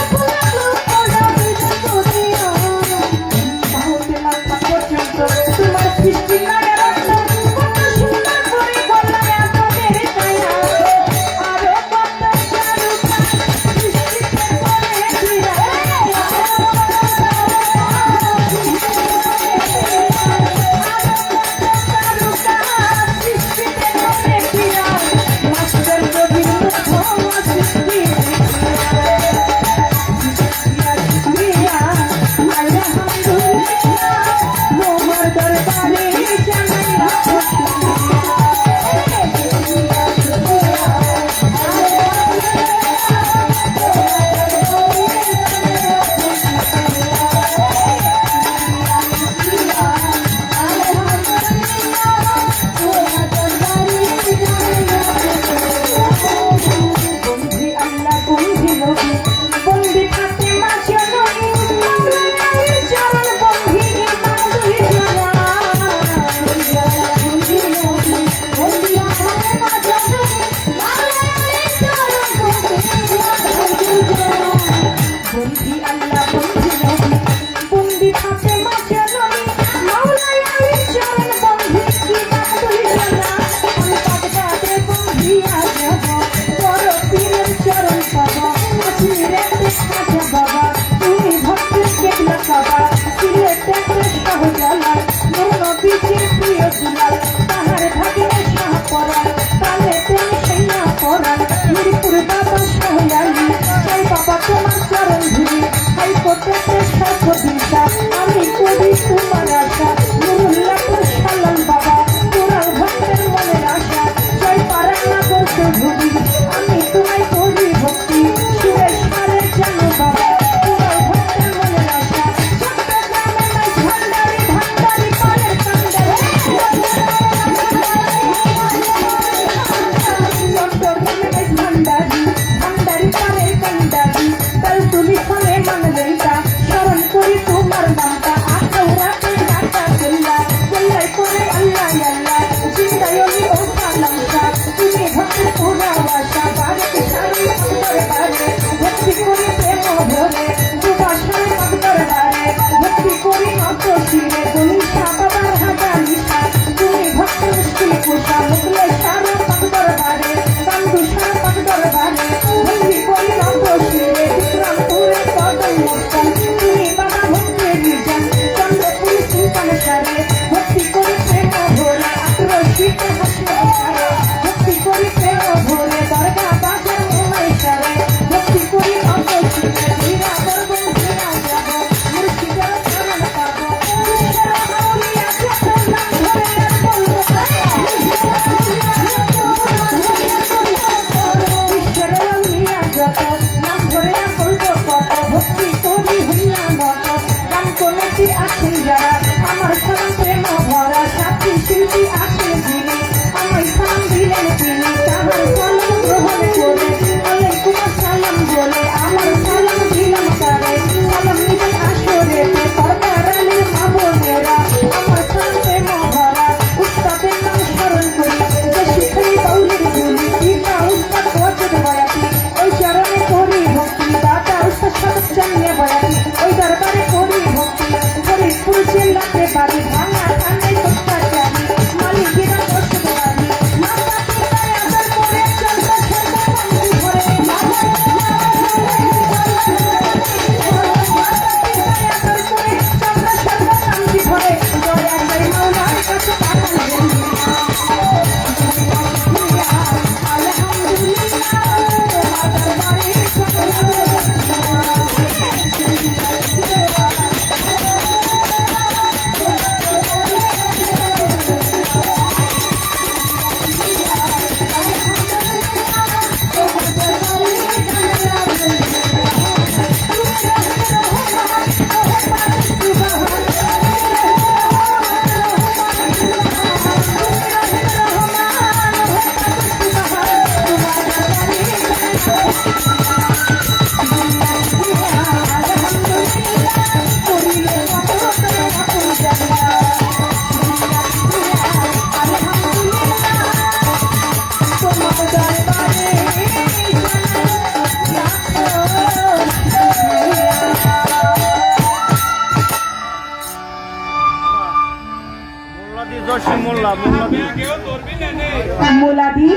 মোলাদি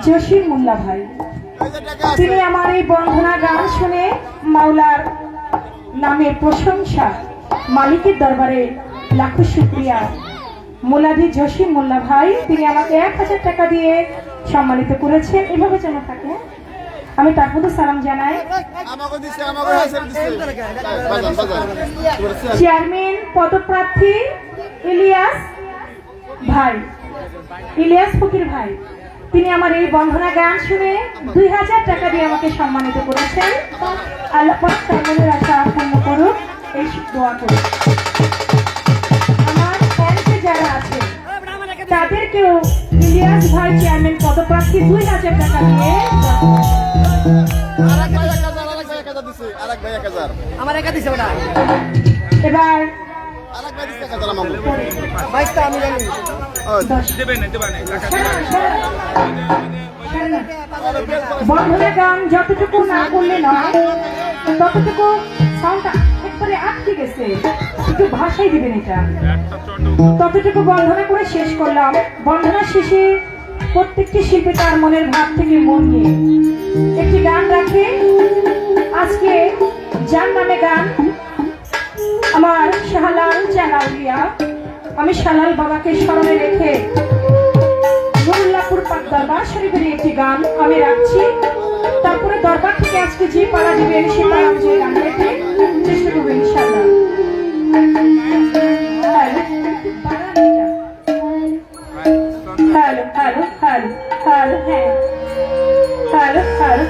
জসিম মোল্লা ভাই, এই যে টাকা আছে তিনি আমার এই বন্ধনা গান শুনে মাওলার নামের প্রশংসা, মালিকের দরবারে লাখো শুকরিয়া। মোলাদি জসিম মোল্লা ভাই, তিনি আমাকে 1000 টাকা দিয়ে সম্মানিত করেছেন। এভাবে যেন থাকে, আমি তার প্রতি সালাম জানাই। আমাকে দিছে আমাকে হাসির দিছে বাজান বাজান চেয়ারম্যান পদপ্রার্থী ইলিয়াস ভাই, ইলিয়াস ফকির ভাই, তিনি আমার এই বন্ধনা গান শুনে 2000 টাকা দিয়ে আমাকে সম্মানিত করেছেন। আল্লাহ পাক তার মনের আশা পূর্ণ করুক, এই দোয়া করুন। আমার ফ্যান্সে যারা আছে তাদেরকেও ইলিয়াস ভাই চেয়ারম্যান পদপ্রার্থী 2000 টাকা দিয়ে আরেক ভাই 1000 দিছে, আরেক ভাই 1000 আমার একা দিছে ওটা এবার আরেক ভাই দিছে 1000 আমাকে বাইকটা আমি জানি বন্ধনা গান যতটুকু না করলে নয়, ততটুকু সাউন্ডটা একবারে আটকে গেছে, একটু ভাষাই দিবেন এটা। ততটুকু বন্ধনা করে শেষ করলাম। বন্ধনা শেষে প্রত্যেকটি শিল্পী তার মনের ভাব থেকে মন নিয়ে একটি গান রাখে। আজকে যার নামে গান আমার শাহলাল জানাউলিয়া, আমি শাহলাল বাবাকে স্মরণে রেখে নুরুল্লাহপুর পাক দরবার শরীফের একটি গান আমি রাখছি। তারপরে দরবার থেকে আজকে যে পাড়া দিবেন সে পাড়া যে গান রেখে চেষ্টা করবো ইনশাআল্লাহ। হ্যালো হ্যালো হ্যালো হ্যালো হ্যাঁ হ্যালো হ্যালো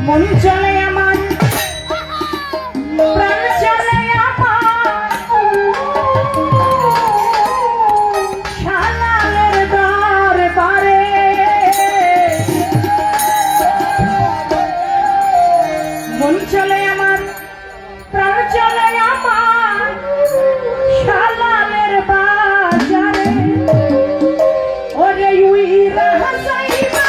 মন চলে আমার, প্রাণ চলে আমার, শালালের দরবারে। মন চলে আমার, প্রাণ চলে আমার, শালালের বাজারে। ওরে উইরা হাসাইবা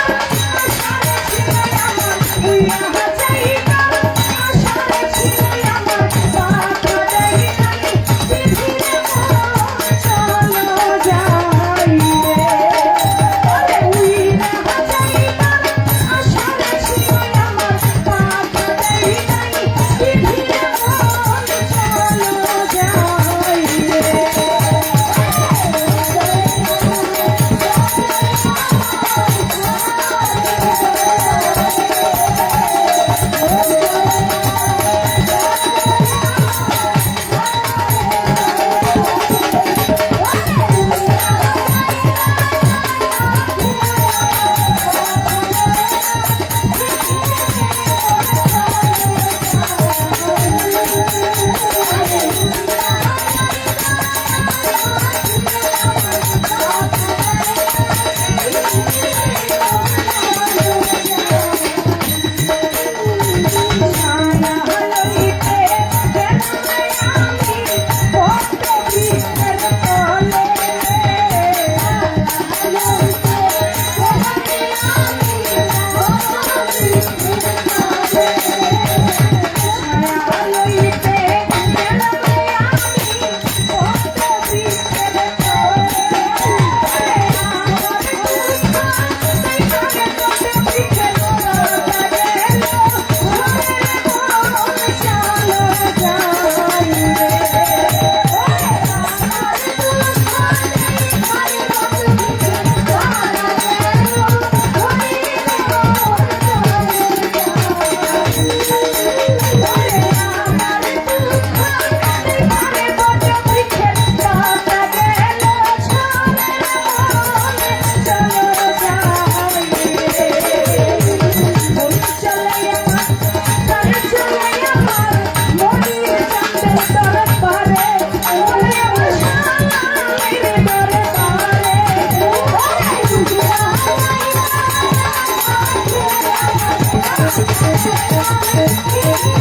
Thank you.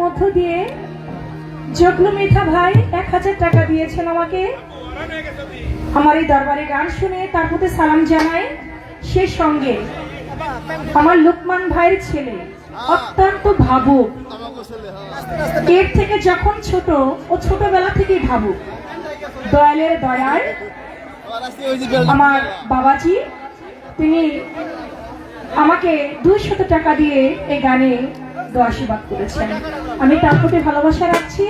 মধ্য দিয়ে জগলু মিঠা ভাই 1000 টাকা দিয়েছেন আমাকে। আমার এই দরবারে গান শুনে তার প্রতি সালাম জানাই। সে সঙ্গে আমার লোকমান ভাইয়ের ছেলে অত্যন্ত ভাবুক, আমাকে ছেলে এর থেকে যখন ছোট ও ছোটবেলা থেকেই ভাবুক। দয়ালের দয়ায় আর আজকে ওই যে আমার বাবাজি তিনি আমাকে 200 টাকা দিয়ে এই গানে দোয়া আশীর্বাদ করেছেন। আমি তার প্রতি ভালোবাসা রাখছি।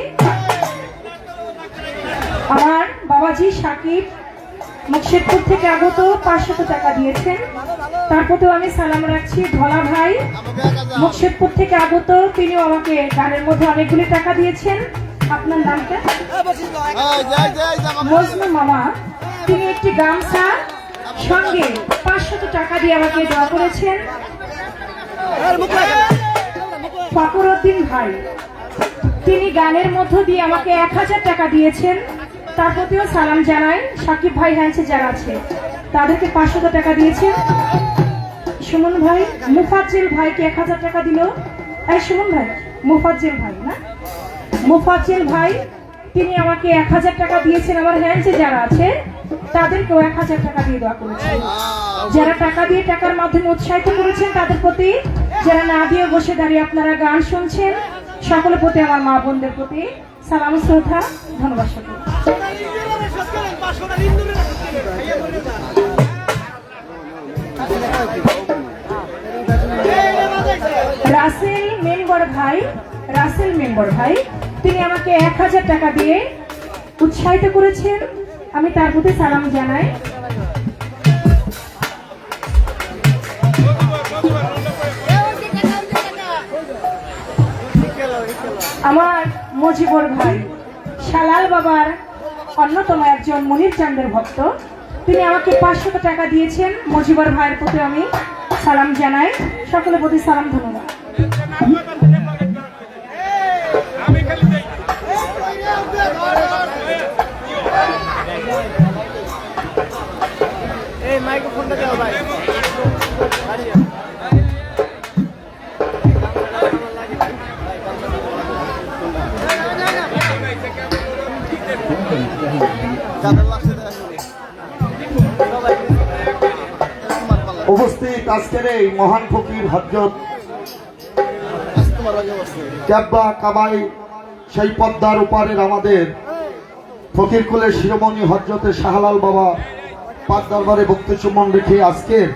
আমার বাবাজি সাকিব মুকশেদপুর থেকে আগত 500 টাকা দিয়েছেন, তার প্রতিও আমি সালাম রাখছি। ধলা ভাই আমাকে 1000 মুকশেদপুর থেকে আগত, তিনিও আমাকে গানের মধ্যে অনেকগুলি টাকা দিয়েছেন। আপনার নামটা? এই যাই যাই আমাকে মজনু মামা, তিনি একটি গামছা সঙ্গে 500 টাকা দিয়ে আমাকে দোয়া করেছেন। ফখরুদ্দিন ভাই, তিনি গানের মধ্য দিয়ে আমাকে 1000 টাকা দিয়েছেন, তার প্রতিও সালাম জানাই। সাকিব ভাই হ্যান্সে যারা আছে তাদেরকে 500 টাকা দিয়েছেন। সুমন ভাই, মুফাজ্জেল ভাইকে 1000 টাকা দিল। এই সুমন ভাই, মুফাজ্জেল ভাই না, মুফাজ্জেল ভাই তিনি আমাকে 1000 টাকা দিয়েছেন। আমার হ্যান্ডসে যারা আছে তাদেরকেও 1000 টাকা দিয়ে দোয়া করেছেন। যারা টাকা দিয়ে টাকার মাধ্যমে উৎসাহিত করেছেন তাদের প্রতি, যারা না দিয়ে বসে দাঁড়িয়ে আপনারা গান শুনছেন, সকলের প্রতি আমার মা বোনদের প্রতি সালাম শ্রদ্ধা ধন্যবাদ। সকল রাসেল মেম্বার ভাই তিনি আমাকে 1000 টাকা দিয়ে উৎসাহিত করেছেন, আমি তার প্রতি সালাম জানাই। আমার মজিবর ভাই শালাল বাবার অন্যতম একজন মনির চান্দের ভক্ত, তিনি আমাকে 500 টাকা দিয়েছেন। মজিবর ভাইয়ের প্রতি আমি সালাম জানাই। সকলের প্রতি সালাম ধন্যবাদ। এই মাইক্রোফোনটা দাও ভাই। যাদের লাগছে দেখা উপস্থিত আজকের এই মহান ফকির হযরত তোমার আগে বসছে ক্যাব্বা কাবাই সেই পদ্মার উপারের আমাদের ফকির কুলের শিরোমণি হযরতে শাহলাল বাবা পাক দরবারে ভক্তি চুম্বন রেখে আজকের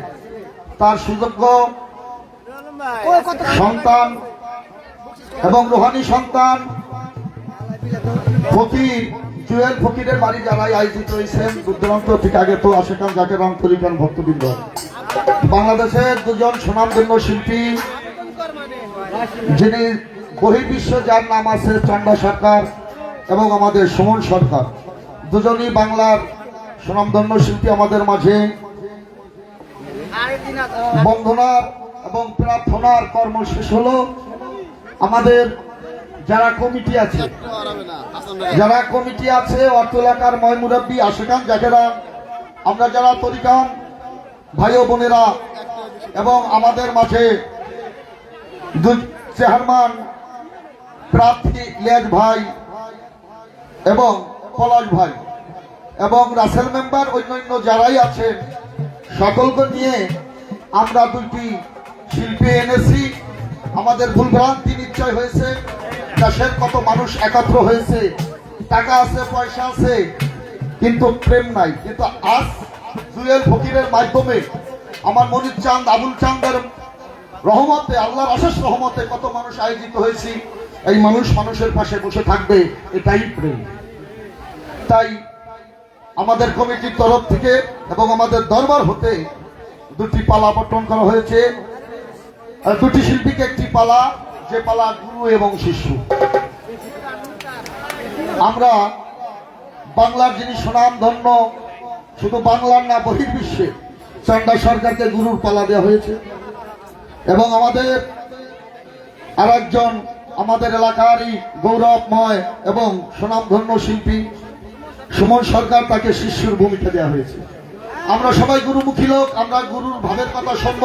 তার সুযোগ্য সন্তান এবং রোহানি সন্তান ফকির জুয়েল ফকিরের বাড়ি যারাই আয়োজিত হয়েছেন দূর দূরান্ত থেকে আগে তো আশেকান জাকেরান তরিকান ভক্তবৃন্দ, বাংলাদেশের দুজন সুনামধন্য শিল্পী যিনি বহির্বিশ্ব যার নাম আছে চন্ডা সরকার এবং আমাদের সুমন সরকার, দুজনই বাংলার সুনামধন্য শিল্পী আমাদের মাঝে বন্ধনার এবং প্রার্থনার কর্ম শেষ হলো। আমাদের যারা কমিটি আছে যারা কমিটি আছে অর্থ এলাকার ময় মুরব্বী আশেকান জাকেরান, আমরা যারা তরিকান ভাই ও বোনেরা এবং আমাদের মাঝে চেয়ারম্যান প্রার্থী লিয়াজ ভাই এবং পলাশ ভাই এবং রাসেল মেম্বার অন্যান্য যারাই আছেন সকলকে নিয়ে আমরা দুটি শিল্পী এনেছি। আমাদের ভুলভ্রান্তি নিশ্চয় হয়েছে, দেশের কত মানুষ একত্র হয়েছে, টাকা আছে পয়সা আছে কিন্তু প্রেম নাই। কিন্তু আজ জুয়েল ফকিরের মাধ্যমে আমার মনির চাঁদ আবুল চাঁদের রহমতে, আল্লাহর অশেষ রহমতে কত মানুষ আয়োজিত হয়েছি। এই মানুষ মানুষের পাশে বসে থাকবে, এটাই প্রেম। তাই আমাদের কমিটির তরফ থেকে এবং আমাদের দরবার হতে দুটি পালা বন্টন করা হয়েছে। দুটি শিল্পীকে একটি পালা, যে পালা গুরু এবং শিষ্য। আমরা বাংলার যিনি সুনাম ধন্য, শুধু বাংলার না বহির্বিশ্বে, চন্ডা সরকারকে গুরুর পালা দেওয়া হয়েছে এবং আমাদের আর একজন আমাদের এলাকারই গৌরবময় এবং সুনামধন্য শিল্পী সুমন সরকার, তাকে শিষ্যর ভূমিকা দেওয়া হয়েছে। আমরা সবাই গুরুমুখী লোক, আমরা গুরুর ভাবের কথা শুনব।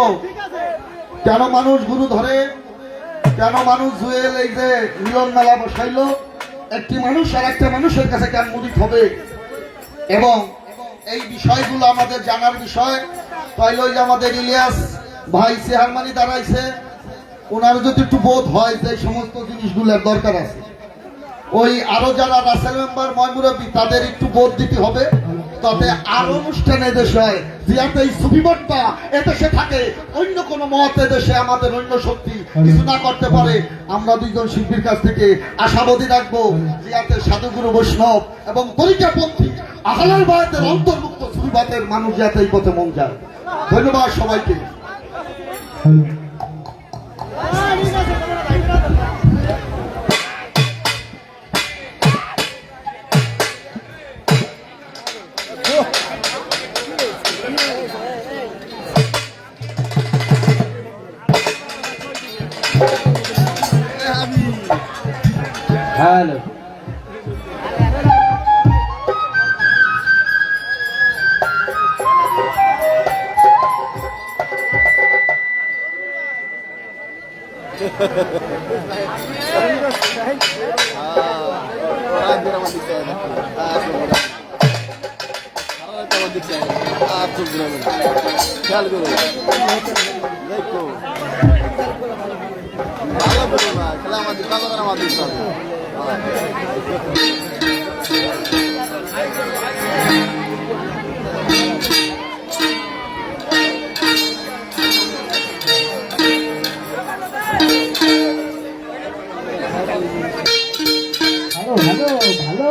কেন মানুষ গুরু ধরে, কেন মানুষ জুয়েল এই যে মিলন মেলা বসাইলো, একটি মানুষ আর একটা মানুষের কাছে কেন মুদিত হবে, এবং এই বিষয়গুলো আমাদের জানার বিষয়। তাইলে ওই যে আমাদের ইলিয়াস ভাই চেয়ারম্যানই দাঁড়াইছে, ওনার যদি একটু বোধ হয় যে এই সমস্ত জিনিসগুলোর দরকার আছে, ওই আরো যারা রাসেল মেম্বার ময়মুরব্বী তাদের একটু বোধ দিতে হবে, তাতে আরো অনুষ্ঠান এদেশে হয়, যাতে এই সুবিবরটা এদেশে থাকে, অন্য কোনো মত এদেশে আমাদের অন্য শক্তি কিছু না করতে পারে। আমরা দুইজন শিল্পীর কাছ থেকে আশাবাদী রাখবো, যাতে সাধুগুরু বৈষ্ণব এবং তরিকাপন্থী আহলাল বায়াতের অন্তর্ভুক্ত সুবিবাদের মানুষ যাতে এই পথে মন যায়। ধন্যবাদ সবাইকে। হ্যালো খেয়াল করো, দেখো ভালো করো না, খেলা আমাদের ভালো করে আমাদের ভালো ভালো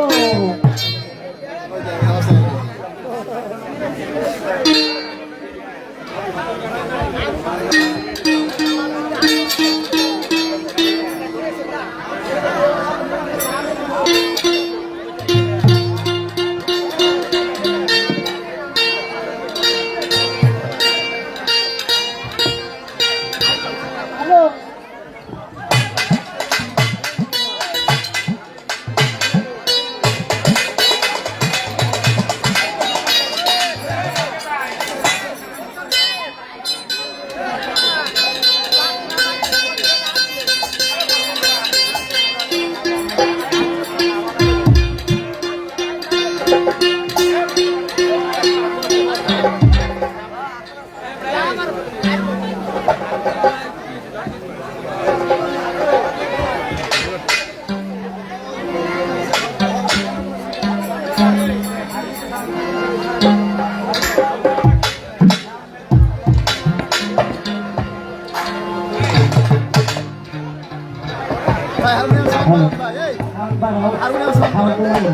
ভালো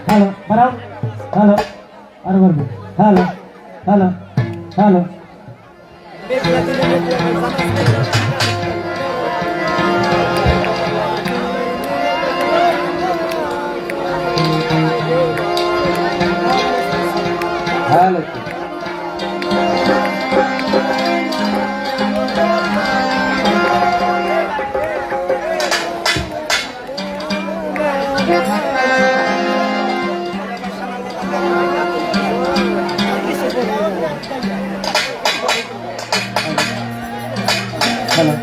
হ্যালো বাড়াও হ্যালো আরো বাড়বে hello hello hello hello hello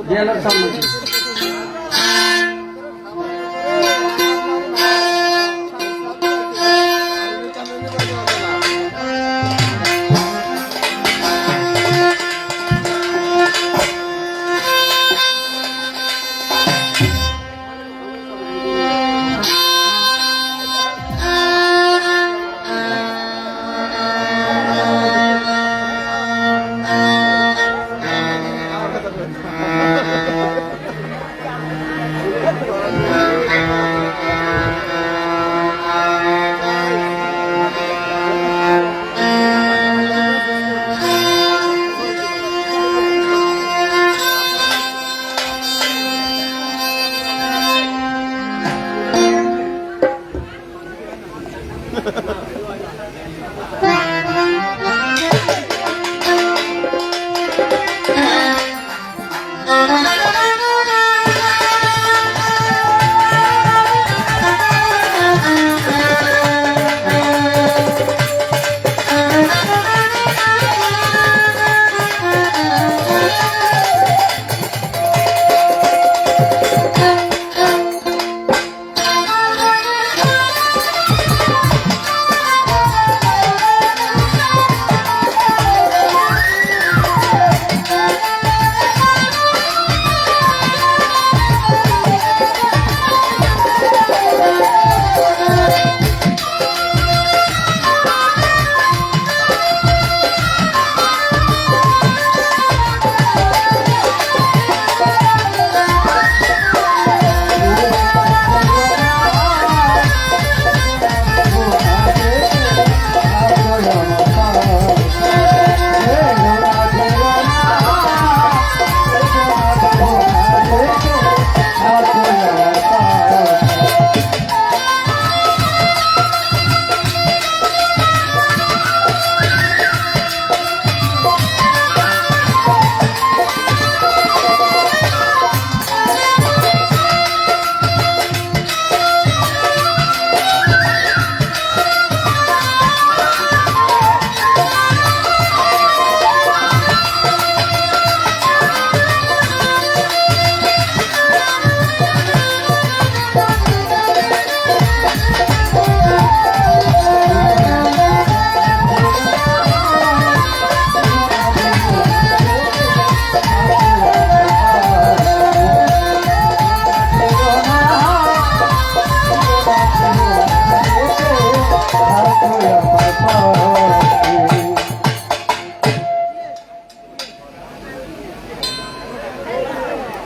দেয়ালের সামনে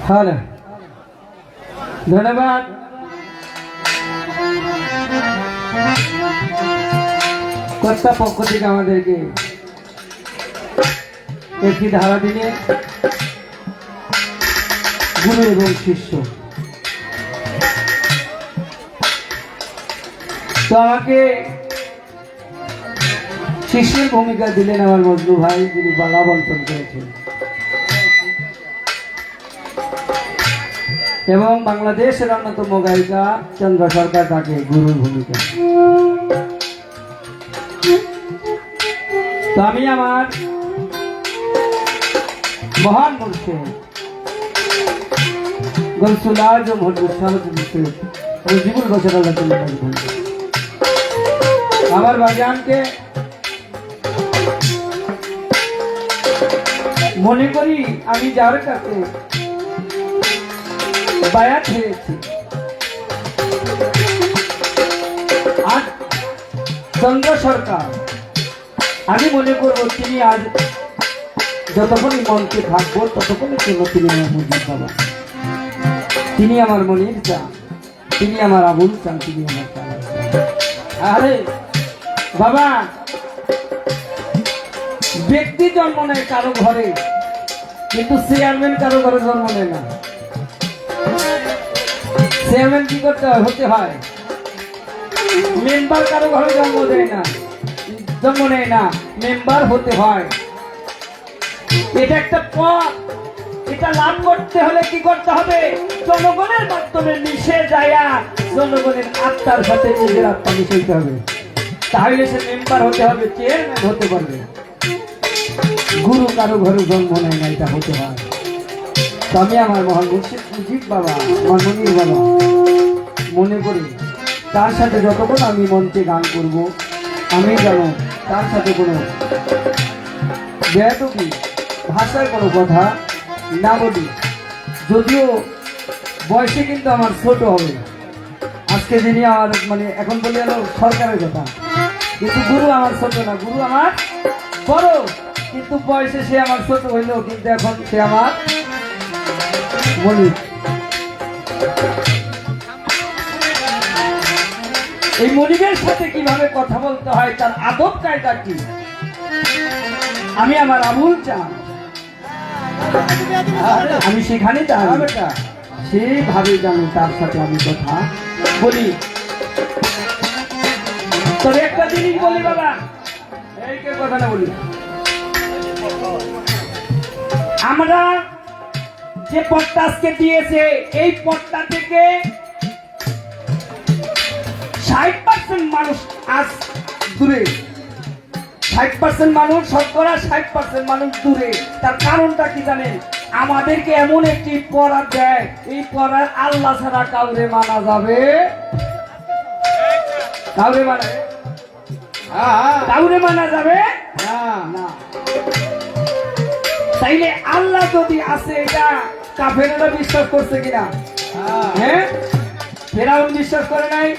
হ্যালো ধন্যবাদ কর্তা পক্ষ থেকে আমাদেরকে একটি ধারা দিলে গুরু এবং শিষ্য তো আমাকে শিষ্যের ভূমিকা দিলেন আমার মজনু ভাই, যিনি বালা বন্টন করেছেন এবং বাংলাদেশের অন্যতম গায়িকা চন্দ্র সরকার তাকে গুরুর ভূমিকা। তো আমি আমার মহান মুর্শিদ গৌসুল আজম হযরত শাহজালাল মুজিবুল বশর আল্লাহ তাআলা আমার ভাইজানকে মনে করি আমি যার কাছে বায়াত হয়েছি, আজ চন্দ্র সরকার, আমি মনে করবো তিনি আজ যতক্ষণই মনকে থাকবো ততক্ষণের জন্য তিনি আমার মুজিব বাবা, তিনি আমার মনির চান, তিনি আমার আবুল চান, তিনি আমার চান। আরে বাবা, ব্যক্তি জন্ম নেয় কারো ঘরে, কিন্তু চেয়ারম্যান কারো ঘরে জন্ম নেয় না। চেয়ারম্যান কি করতে হয়, হতে হয়। মেম্বার কারো ঘরে জন্ম নেয় না, মেম্বার হতে হয়। এটা একটা পথ, এটা লাভ করতে হলে কি করতে হবে? জনগণের মাধ্যমে মিশে যায়, জনগণের আত্মার সাথে নিজের আত্মা মিশাইতে হবে। তাহলে সে মেম্বার হতে হবে, চেয়ারম্যান হতে পারবে। গুরু কারো ঘরে জন্ম নেয় না, এটা হতে হয়। তো আমি আমার মহান মুর্শিদ মুজিব বাবা, আমার মনির বাবা মনে করি, তার সাথে যতক্ষণ আমি মঞ্চে গান করব, আমি যেন তার সাথে কোনো বেয়াদবি ভাষার কোনো কথা না বলি। যদিও বয়সে কিন্তু আমার ছোট হবে, আজকে যিনি আমার মানে এখন বলি হলো সরকারের কথা, কিন্তু গুরু আমার ছোট না, গুরু আমার বড়, কিন্তু বয়সে সে আমার ছোট হইলেও কিন্তু এখন সে আমার বলি। এই মনিবের সাথে কিভাবে কথা বলতে হয়, তার আদব কায়দা কি, আমি আমার আবুল চান আমি সেখানে সেভাবে জানো তার সাথে আমি কথা বলি। তবে একটা জিনিস বলি বাবা, এই কথা না বলি, আমরা যে পদটা আজকে দিয়েছে, এই পদটা থেকে 60% মানুষ আজ দূরে, 60% মানুষ, শতকরা 60% মানুষ দূরে। তার কারণটা কি জানেন? আমাদেরকে এমন একটি পড়া দেয়, এই পড়ার আল্লাহ ছাড়া কাউরে মানা যাবে, কাউরে মানা যাবে না। তাইলে আল্লাহ যদি আছে, এটা কাফেরেরা বিশ্বাস করছে কিনা? হ্যাঁ, ফেরাউন বিশ্বাস করে নাই,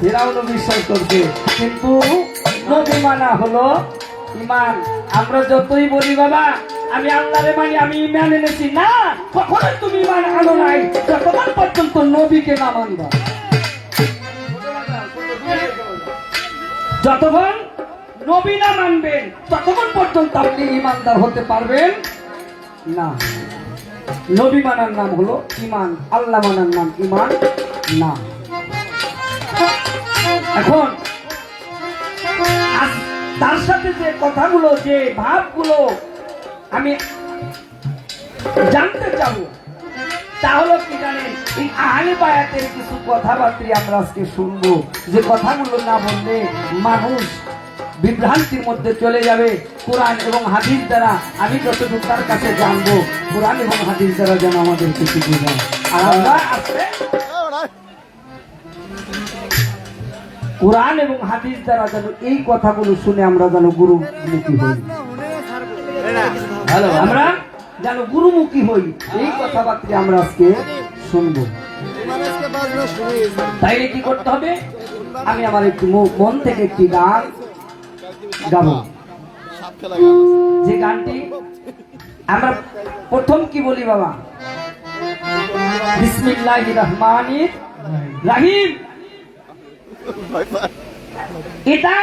ফেরাউনও বিশ্বাস করছে, কিন্তু নবী মানা হলো ইমান। আমরা যতই বলি বাবা আমি আল্লাহরে মানি, আমি ইমান এনেছি, না, কখনোই তুমি ইমান আনো নাই যতক্ষণ পর্যন্ত নবীকে না মানবা। যতক্ষণ নবী না মানবেন ততক্ষণ পর্যন্ত আপনি ইমানদার হতে পারবেন না। নবী মানার নাম হলো ইমান, আল্লাহ মানার নাম ইমান না। এখন তার সাথে যে কথাগুলো, যে ভাবগুলো আমি জানতে চাবো, তা হলো কি জানেন? এই আহলে বায়াতের কিছু কথাবার্তা আমরা আজকে শুনবো, যে কথাগুলো না বললে মানুষ বিভ্রান্তির মধ্যে চলে যাবে। কোরআন এবং হাদিস দ্বারা আমি যতটুকু তার কাছে জানবো, কোরআন এবং হাদিস দ্বারা যেন আমাদের কিছু বোঝায়। আর আমরা আসলে কোরআন এবং হাদিস দ্বারা যেন এই কথাগুলো শুনে আমরা যেন গুরুমুখী হই, আমরা যেন গুরুমুখী হই, এই কথাবার্তা আমরা আজকে শুনবো। তাইলে কি করতে হবে? আমি আমার একটু মন থেকে একটি গান গাবো, যে গানটি আমরা প্রথম কি বলি বাবা? বিসমিল্লাহির রহমানির রহিম। এটা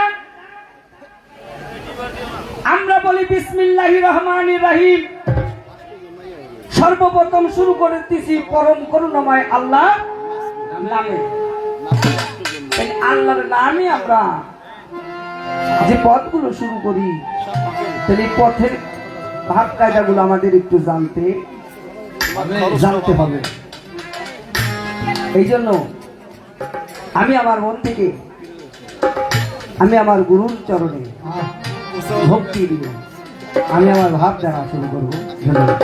আমরা বলি বিসমিল্লাহির রহমানির রহিম, সর্বপ্রথম শুরু করতেছি পরম করুণাময় আল্লাহ নামে। আল্লাহর নামে আমরা যে পথগুলো শুরু করি, তাহলে পথের ভাব কায়দাগুলো আমাদের একটু জানতে হবে। এই জন্য আমি আমার মন থেকে আমি আমার গুরুর চরণে ভক্তি দিব, আমি আমার ভাব দ্বারা শুরু করবো। ধন্যবাদ।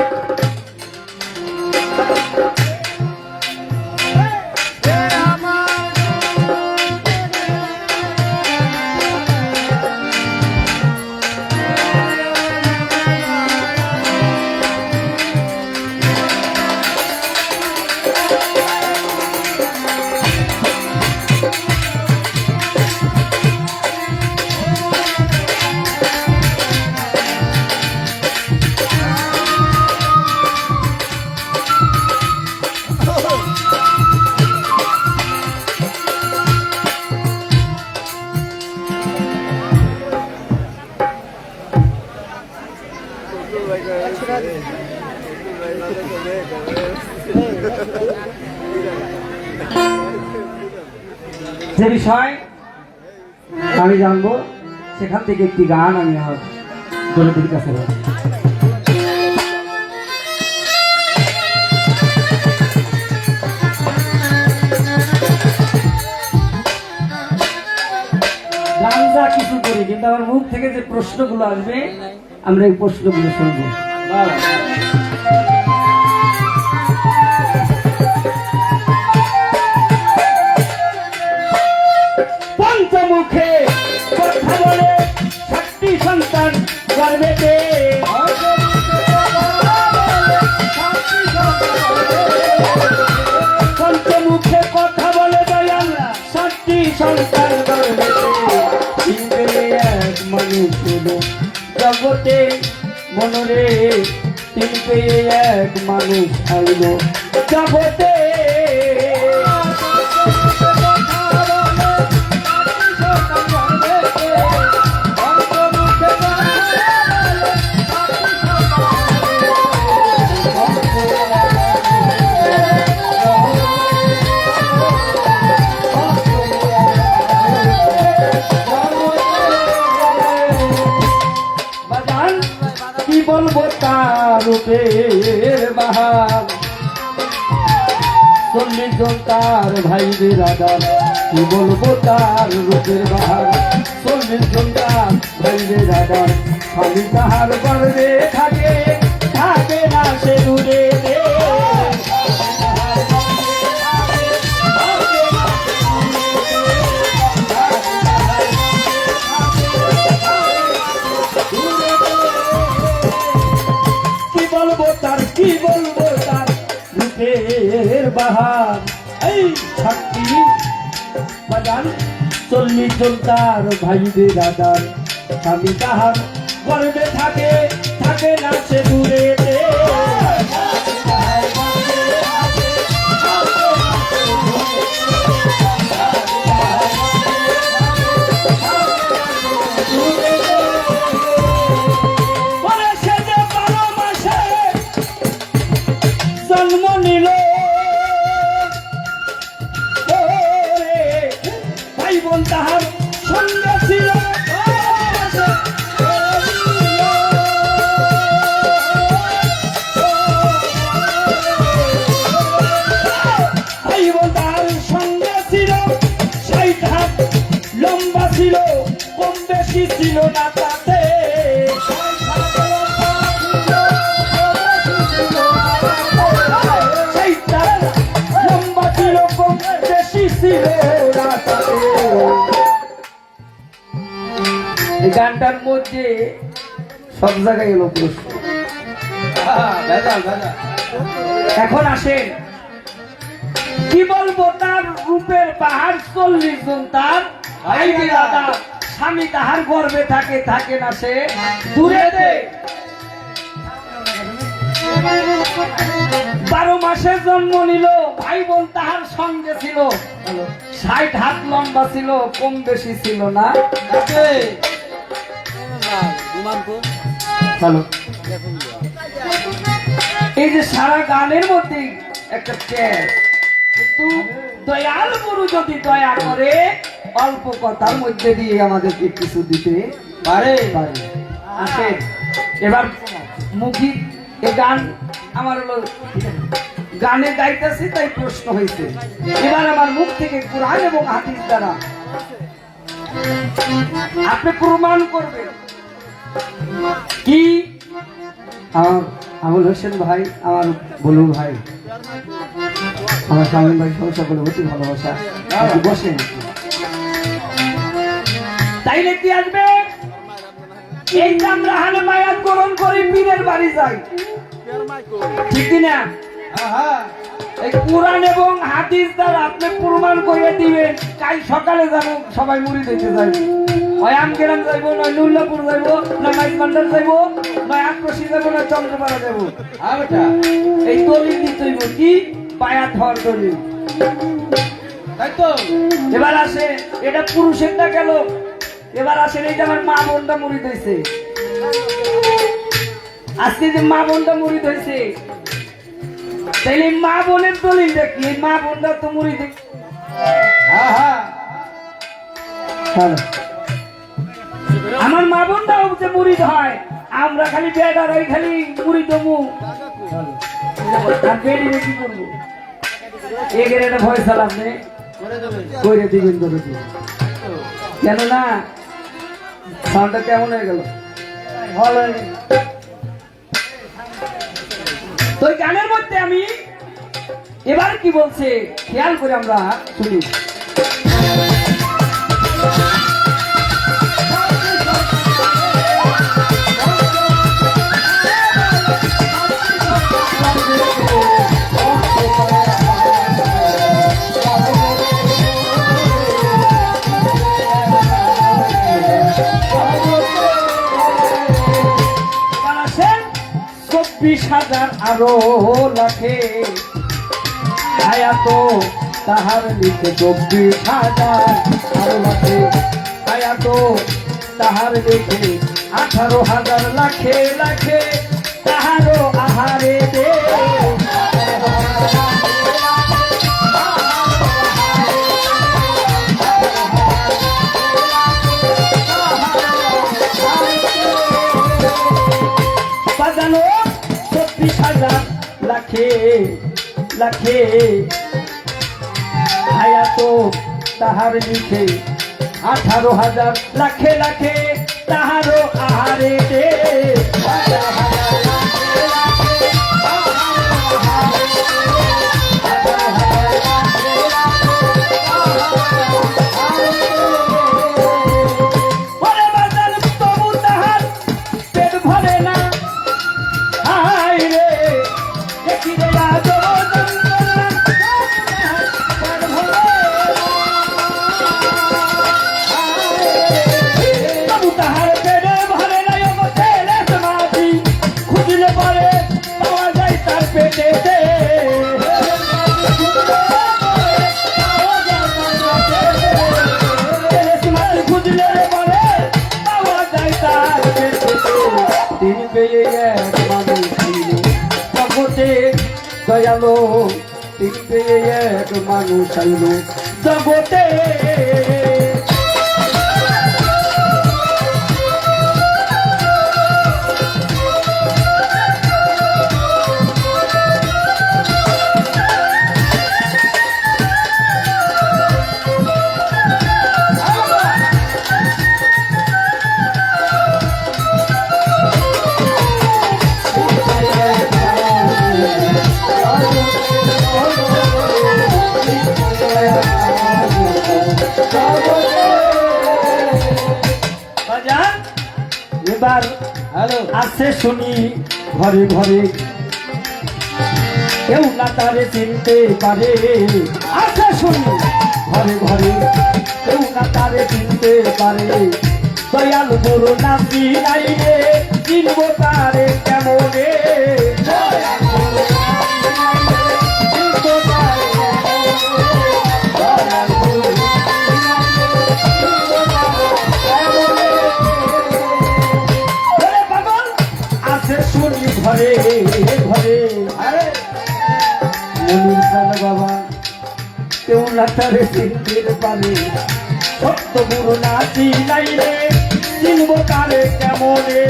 যে বিষয় আমি জানবো, সেখান থেকে একটি গান আমি আমার গুরুদের কাছে বলবো। গান যা কিছু করি, কিন্তু আমার মুখ থেকে যে প্রশ্নগুলো আসবে আমরা এই প্রশ্নগুলো শুনবো। পঞ্চমুখে কথা বলে 7টি সন্তান গর্ভেতে, পঞ্চমুখে কথা বলে দয়াল 7টি সন্তান গর্ভেতে, চিনবে এক মানুষ হলো জগতে মনরে, চিনবে এক মানুষ আইল জগতে। কি বলবো তার রূপের বাহার, 40 জন তার ভাই বেরাদার, কি বলবো তার রূপের বাহার, 40 জন তার ভাই বেরাদার, খালি তাহার গর্বে থাকে, থাকে না সে দূরে রে। কি বলবো তার রূপের বাহার, এই 7টি বাজান 40 জন তার ভাই বেরাদার, স্বামী তাহার গর্বে থাকে, থাকে না সে দূরে রে। জন্ম নিল ভাই বোন তাহার সঙ্গে ছিল, ভাই বোন তাহার সঙ্গে ছিল, 60 হাত লম্বা ছিল, কম বেশি ছিল না তাতে, এই গানটার মধ্যে সব জায়গায় এলো প্রশ্ন। এখন আসেন, কি বলবো তার রূপের বাহার, 40 জন তার ভাই বেরাদার, স্বামী তাহার গর্বে থাকে, থাকে না সে দূরে দে। 12 মাসে জন্ম নিল, ভাই বোন তাহার সঙ্গে ছিল, 60 হাত লম্বা ছিল, কম বেশি ছিল না। এই যে সারা গানের মধ্যে একটা ট্যাগ, কিন্তু দয়াল গুরু যদি দয়া করে অল্প কথার মধ্যে দিয়ে আমাদেরকে কিছু দিতে পারে। আসেন এবার মুখী এই গান আমার হলো গানে গাইতেছি তাই প্রশ্ন হয়েছে, এবার আমার মুখ থেকে কোরআন এবং হাদিস দ্বারা আপনি প্রমাণ করবেন। কি আমার আবুল হোসেন ভাই, আমার বলু ভাই, আমার স্বামী ভাই সব সকলে অতি ভালোবাসা, বসেন তাইলে কি আসবে? এই আমরা হালে মায়াত গ্রহণ করি, পীরের বাড়ি যাই, ঠিক না? এই কোরআন এবং হাদিস দ্বারা আপনি প্রমাণ করে দিবেন। কাল সকালে যাবো সবাই মুড়ি দিতে যাইব, হয় আমগেরাম যাইব, নয় নুল্লাপুর যাইব, নয় মাইজমান্ডার যাইব, নয় আক্রোশী যাইব, নয় চন্দ্রপাড়া যাইব। এই দলিল দিতে হইব, কি বায়াত হওয়ার দলিল, তাই তো? এবার আসে এটা পুরুষেরটা গেল, এবার আসেন এইটা আমার মা বোনটা মুড়ি দিয়েছে, আজকে যে মা বোনটা মুড়ি দিয়েছে, তাইলে মা বোনের দলিল দেখি, মা বোনটা তো মুড়ি দেখ। আমার মা বোনটাও যে মুড়ি হয়, আমরা খালি বেড়ারাই খালি মুড়ি দমু, আর বেড়িয়ে কি করবো? এগের একটা ভয় চালাম করে দিবেন, করে দিবেন। কেননা সাউন্ডটা কেমন হয়ে গেল? ভালো হয়ে গেছে। তো এই গানের মধ্যে আমি এবার কি বলছে খেয়াল করে আমরা শুনি। চব্বিশ হাজার আরো লাখে আয়াত তাহার লিখে 24,000 আরো লাখে আয়াত তাহার লিখে 18,000 লাখে লাখে তাহারও আহারে দে বাজানো 24,000 লাখে লাখে হায়াত তাহার লিখে 18,000 লাখে লাখে তাহারও আহারে দে ওরে বাজার তবু তাহার পেট ভরে না হায় রে দেখি রে আজব যন্ত্রণা পেট ভরে তবু তাহার পেটে ভরে না ও ছেলে সমাধি খুঁজলে পরে পাওয়া যায় তার পেটেতে খুঁজলে পরে পাওয়া যায় তার পেটেতে তিন পেয়ে এক মানুষ ছিল জগতে দয়ালো তিন পেয়ে এক মানুষ আইল জগতে বাজান এবার হ্যালো আছে শুনি ঘরে ঘরে কেউ না তারে চিনতে পারে আছে শুনি ঘরে ঘরে কেউ না তারে চিনতে পারে দয়াল বড় নাতি নাই রে চিনবো তারে কেমনে শুনি ঘরে ঘরে আরে মনির সাল বাবা কেউ না তারে চিনতে পারে সত্য গুরু নাতি নাই রে চিনবো তারে কেমনে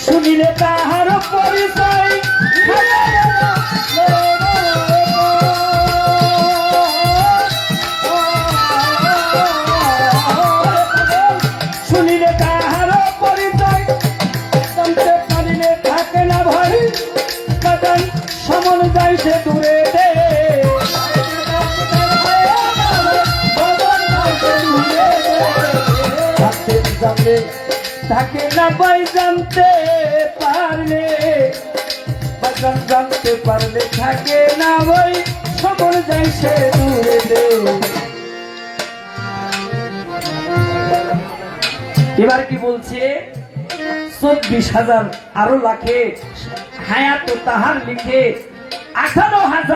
শুনিলে তাহার পরিচয় শুনিলে তাহার পরিচয় জানতে পারিলে থাকে না ভয় কারণ সমন যাইছে দূরে দে জানতে থাকে না ভাই জানতে পারলে বাজান জানতে পারলে থাকে না ভাই সমন যাইছে দূরে দে এবার কি বলছে 24,000 আরো লাখে হায়াত তাহার লিখে 18,000